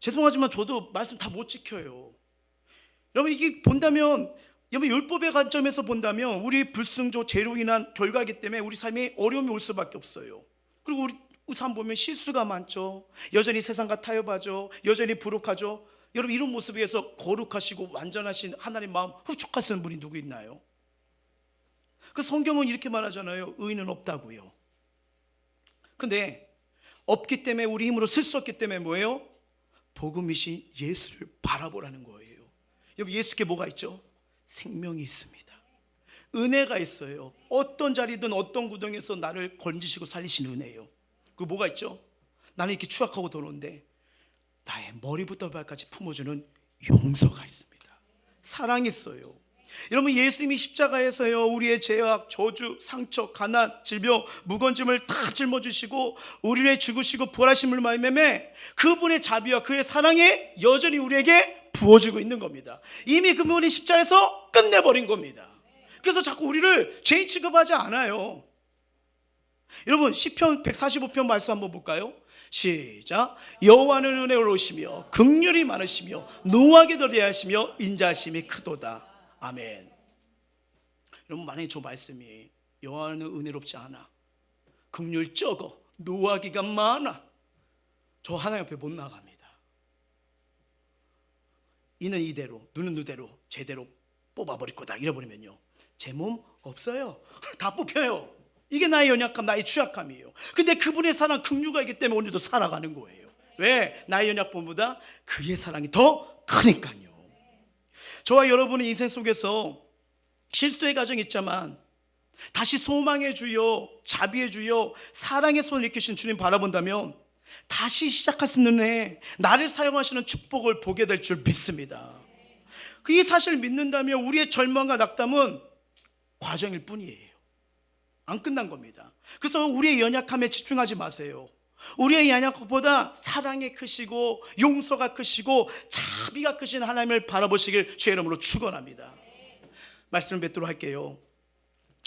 죄송하지만 저도 말씀 다 못 지켜요. 여러분 이게 본다면, 여러분 율법의 관점에서 본다면 우리 불순조 죄로 인한 결과이기 때문에 우리 삶에 어려움이 올 수밖에 없어요. 그리고 우리 삶 보면 실수가 많죠. 여전히 세상과 타협하죠. 여전히 부족하죠. 여러분 이런 모습에서 거룩하시고 완전하신 하나님 마음 흡족하시는 분이 누구 있나요? 그 성경은 이렇게 말하잖아요. 의인은 없다고요. 근데 없기 때문에 우리 힘으로 쓸 수 없기 때문에 뭐예요? 복음이신 예수를 바라보라는 거예요. 여러분 예수께 뭐가 있죠? 생명이 있습니다. 은혜가 있어요. 어떤 자리든 어떤 구덩이에서 나를 건지시고 살리신 은혜예요. 그리고 뭐가 있죠? 나는 이렇게 추악하고 더러운데 나의 머리부터 발까지 품어주는 용서가 있습니다. 사랑이 있어요. 여러분 예수님이 십자가에서요 우리의 죄악, 저주, 상처, 가난, 질병, 무거운 짐을 다 짊어지시고 우리를 위해 죽으시고 부활하심을 말미암에 그분의 자비와 그의 사랑이 여전히 우리에게 부어지고 있는 겁니다. 이미 그분이 십자가에서 끝내버린 겁니다. 그래서 자꾸 우리를 죄인 취급하지 않아요. 여러분 시편 145편 말씀 한번 볼까요? 시작. 여호와는 은혜로우시며 긍휼이 많으시며 노하게도 대하시며 인자하심이 크도다. 아멘. 여러분 만약에 저 말씀이 여호와는 은혜롭지 않아, 긍휼 적어, 노하기가 많아, 저 하나님 앞에 못 나갑니다. 이는 이대로, 눈은 눈대로, 제대로 뽑아버릴 거다 이래버리면요 제 몸 없어요. 다 뽑혀요. 이게 나의 연약함, 나의 취약함이에요. 근데 그분의 사랑, 긍휼가 있기 때문에 오늘도 살아가는 거예요. 왜? 나의 연약함보다 그의 사랑이 더 크니까요. 저와 여러분의 인생 속에서 실수의 과정이 있지만 다시 소망의 주여, 자비의 주여, 사랑의 손을 이끄신 주님 바라본다면 다시 시작할 수 있는 해 나를 사용하시는 축복을 보게 될 줄 믿습니다. 이 사실을 믿는다면 우리의 절망과 낙담은 과정일 뿐이에요. 안 끝난 겁니다. 그래서 우리의 연약함에 집중하지 마세요. 우리의 연약함보다 사랑이 크시고 용서가 크시고 자비가 크신 하나님을 바라보시길 주의 이름으로 축원합니다. 말씀을 맺도록 할게요.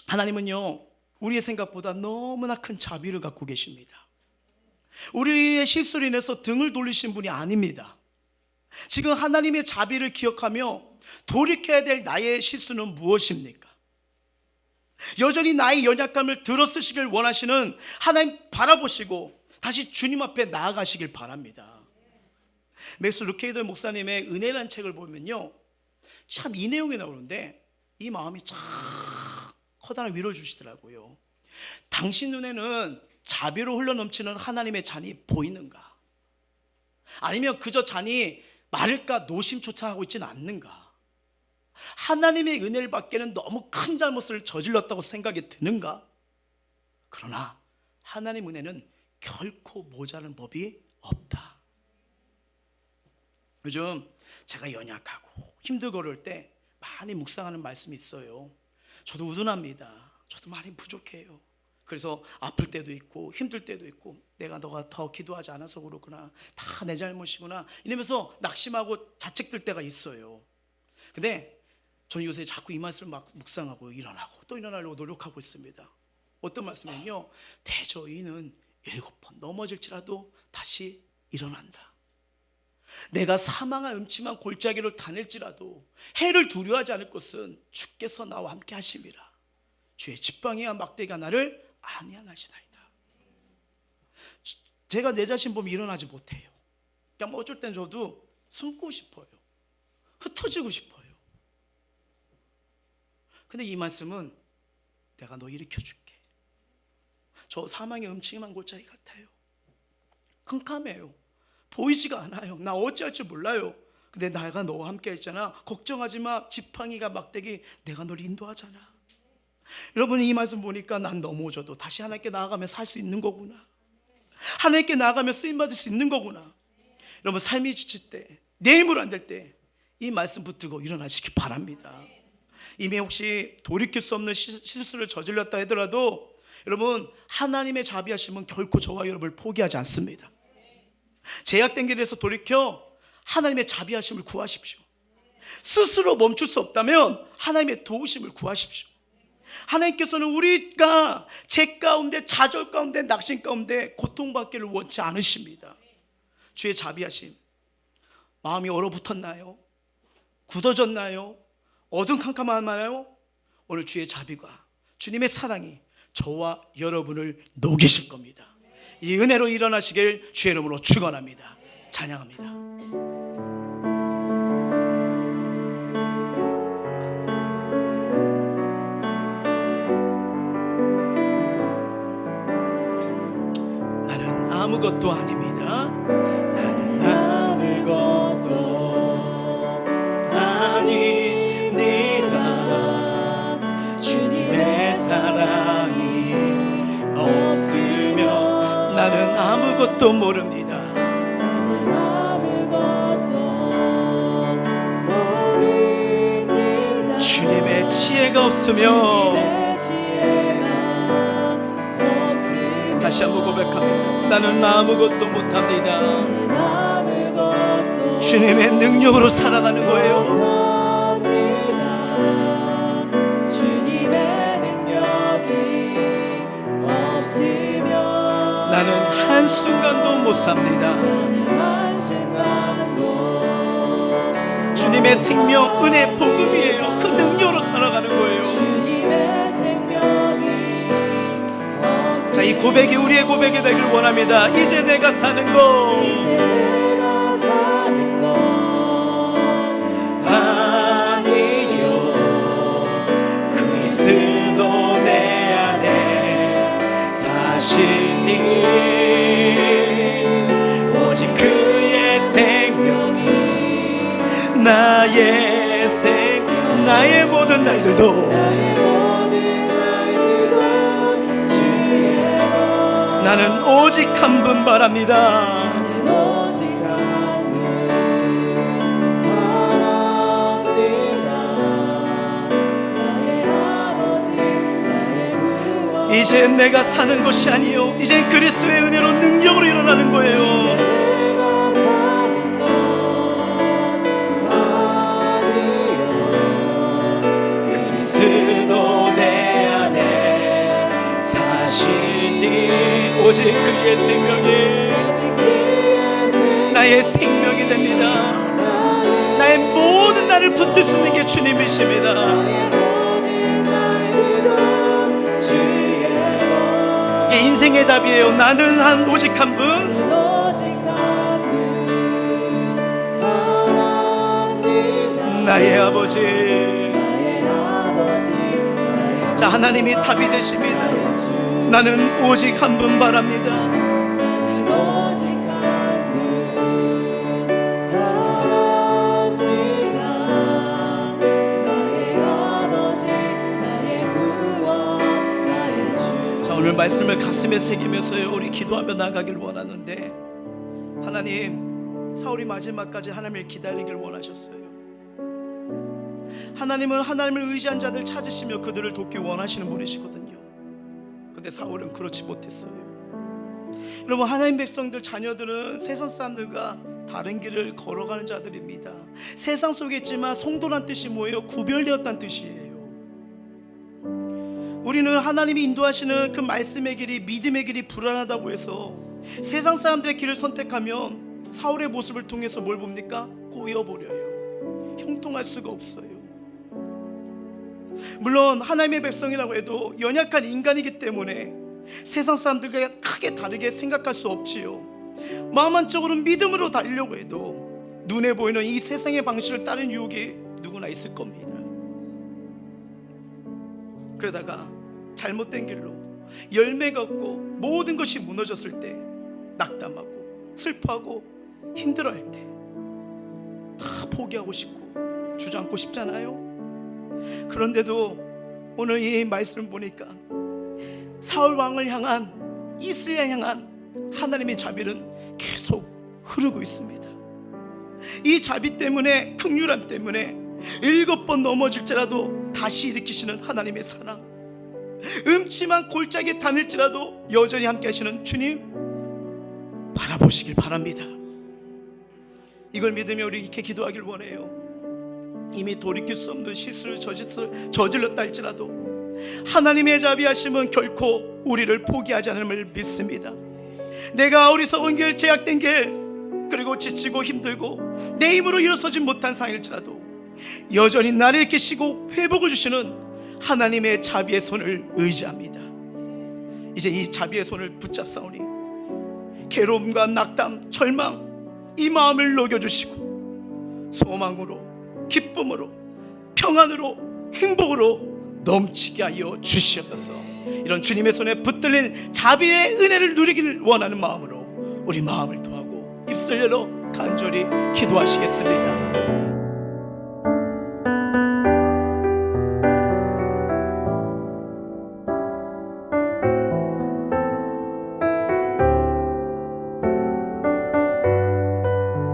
하나님은요 우리의 생각보다 너무나 큰 자비를 갖고 계십니다. 우리의 실수로 인해서 등을 돌리신 분이 아닙니다. 지금 하나님의 자비를 기억하며 돌이켜야 될 나의 실수는 무엇입니까? 여전히 나의 연약함을 들어쓰시길 원하시는 하나님 바라보시고 다시 주님 앞에 나아가시길 바랍니다. 맥스 루케이더 목사님의 은혜라는 책을 보면요 참 이 내용이 나오는데 이 마음이 참 커다란 위로를 주시더라고요. 당신 눈에는 자비로 흘러넘치는 하나님의 잔이 보이는가? 아니면 그저 잔이 마를까 노심초사하고 있지는 않는가? 하나님의 은혜를 받기에는 너무 큰 잘못을 저질렀다고 생각이 드는가? 그러나 하나님 은혜는 결코 모자란 법이 없다. 요즘 제가 연약하고 힘들고 그럴 때 많이 묵상하는 말씀이 있어요. 저도 우둔합니다. 저도 많이 부족해요. 그래서 아플 때도 있고 힘들 때도 있고 내가 너가 더 기도하지 않아서 그렇구나, 다 내 잘못이구나 이러면서 낙심하고 자책될 때가 있어요. 근데 저는 요새 자꾸 이 말씀을 막 묵상하고 일어나고 또 일어나려고 노력하고 있습니다. 어떤 말씀이면요 대저인은 7번 넘어질지라도 다시 일어난다. 내가 사망의 음침한 골짜기를 다닐지라도 해를 두려워하지 않을 것은 주께서 나와 함께 하심이라. 주의 지팡이와 막대기가 나를 안위하시나이다. 제가 내 자신 보면 일어나지 못해요. 그냥 뭐 어쩔 땐 저도 숨고 싶어요. 흩어지고 싶어요. 근데 이 말씀은 내가 너 일으켜줄게. 저 사망의 음침한 골짜기 같아요. 캄캄해요. 보이지가 않아요. 나 어찌할 줄 몰라요. 근데 내가 너와 함께 있잖아. 걱정하지 마. 지팡이가 막대기 내가 널 인도하잖아. 여러분 이 말씀 보니까 난 넘어져도 다시 하나님께 나아가며 살 수 있는 거구나. 하나님께 나아가며 쓰임받을 수 있는 거구나. 여러분 삶이 지칠 때, 내 힘으로 안 될 때 이 말씀 붙들고 일어나시기 바랍니다. 이미 혹시 돌이킬 수 없는 실수를 저질렀다 하더라도 여러분 하나님의 자비하심은 결코 저와 여러분을 포기하지 않습니다. 제약된 길에서 돌이켜 하나님의 자비하심을 구하십시오. 스스로 멈출 수 없다면 하나님의 도우심을 구하십시오. 하나님께서는 우리가 죄 가운데, 좌절 가운데, 낙심 가운데 고통받기를 원치 않으십니다. 주의 자비하심, 마음이 얼어붙었나요? 굳어졌나요? 어두컴컴하나요? 오늘 주의 자비가, 주님의 사랑이 저와 여러분을 녹이실 겁니다. 이 은혜로 일어나시길 주의 이름으로 축원합니다. 찬양합니다. 나는 아무것도 아닙니다. 나는 아무것도 아닙니다. 주님의 사랑이 없으면 나는 아무것도 모릅니다. 나는 아무것도 모릅니다. 주님의 지혜가 없으면, 다시 한번 고백합니다. 나는 아무것도 못합니다. 주님의 능력으로 살아가는 거예요. 주님의 능력이 없으면 나는 한순간도 못 삽니다. 나는 한순간도 주님의 생명, 은혜, 복음이에요. 그 능력으로 살아가는 거예요. 주님의 생명이 자, 이 고백이 우리의 고백이 되길 원합니다. 이제 내가 사는 것, 이제 내가 사는 것 아니요, 그리스도 내 안에 사시니 오직 그의 생명이 나의 생명, 나의 모든 날들도, 나의 모든 날들도 주의 것 나는 오직 한 분 바랍니다. 나는 오직 한 분 바랍니다. 나의 아버지 나의 구원 이제 내가 사는 것이 아니요, 이제 그리스도의 은혜로 능력으로 일어나는 거예요. 내가 사는 것 아니요 그리스도 내 안에 사시니 오직 그의 생명이 오직 그의 생명 나의 생명이 됩니다. 나의 모든 날을 붙들 수 있는 게 주님이십니다. 나의 모든 날들도 주의 것 이게 인생의 답이에요. 나는 오직 한 분, 오직 한 분 바랍니다. 나의 아버지. 나의 아버지 나의 자, 하나님이 답이 되십니다. 주 나는 오직 한 분 바랍니다. 나는 오직 한 분 바랍니다. 나의 아버지 나의 구원 나의 주 자, 오늘 말씀을 가슴에 새기면서요, 우리 기도하며 나가길 원하는데, 하나님, 사울이 마지막까지 하나님을 기다리길 원하셨어요. 하나님은 하나님을 의지한 자들 찾으시며 그들을 돕기 원하시는 분이시거든요. 근데 사울은 그렇지 못했어요. 여러분, 하나님 백성들, 자녀들은 세상 사람들과 다른 길을 걸어가는 자들입니다. 세상 속에 있지만 성도란 뜻이 뭐예요? 구별되었다는 뜻이에요. 우리는 하나님이 인도하시는 그 말씀의 길이, 믿음의 길이 불안하다고 해서 세상 사람들의 길을 선택하면 사울의 모습을 통해서 뭘 봅니까? 꼬여버려요. 형통할 수가 없어요. 물론 하나님의 백성이라고 해도 연약한 인간이기 때문에 세상 사람들과 크게 다르게 생각할 수 없지요. 마음 한쪽으로 믿음으로 달려고 해도 눈에 보이는 이 세상의 방식을 따르는 유혹이 누구나 있을 겁니다. 그러다가 잘못된 길로 열매가 없고 모든 것이 무너졌을 때 낙담하고 슬퍼하고 힘들어할 때 다 포기하고 싶고 주저앉고 싶잖아요. 그런데도 오늘 이 말씀을 보니까 사울 왕을 향한, 이스라엘 향한 하나님의 자비는 계속 흐르고 있습니다. 이 자비 때문에, 긍휼함 때문에 7번 넘어질지라도 다시 일으키시는 하나님의 사랑, 음침한 골짜기에 다닐지라도 여전히 함께 하시는 주님 바라보시길 바랍니다. 이걸 믿으며 우리 이렇게 기도하길 원해요. 이미 돌이킬 수 없는 실수를 저질렀다 할지라도 하나님의 자비하심은 결코 우리를 포기하지 않음을 믿습니다. 내가 어리석은 길, 제약된 길, 그리고 지치고 힘들고 내 힘으로 일어서지 못한 상일지라도 여전히 나를 이끄시고 회복을 주시는 하나님의 자비의 손을 의지합니다. 이제 이 자비의 손을 붙잡사오니 괴로움과 낙담, 절망, 이 마음을 녹여주시고 소망으로, 기쁨으로, 평안으로, 행복으로 넘치게 하여 주시옵소서. 이런 주님의 손에 붙들린 자비의 은혜를 누리기를 원하는 마음으로 우리 마음을 토하고 입술 열어 간절히 기도하시겠습니다.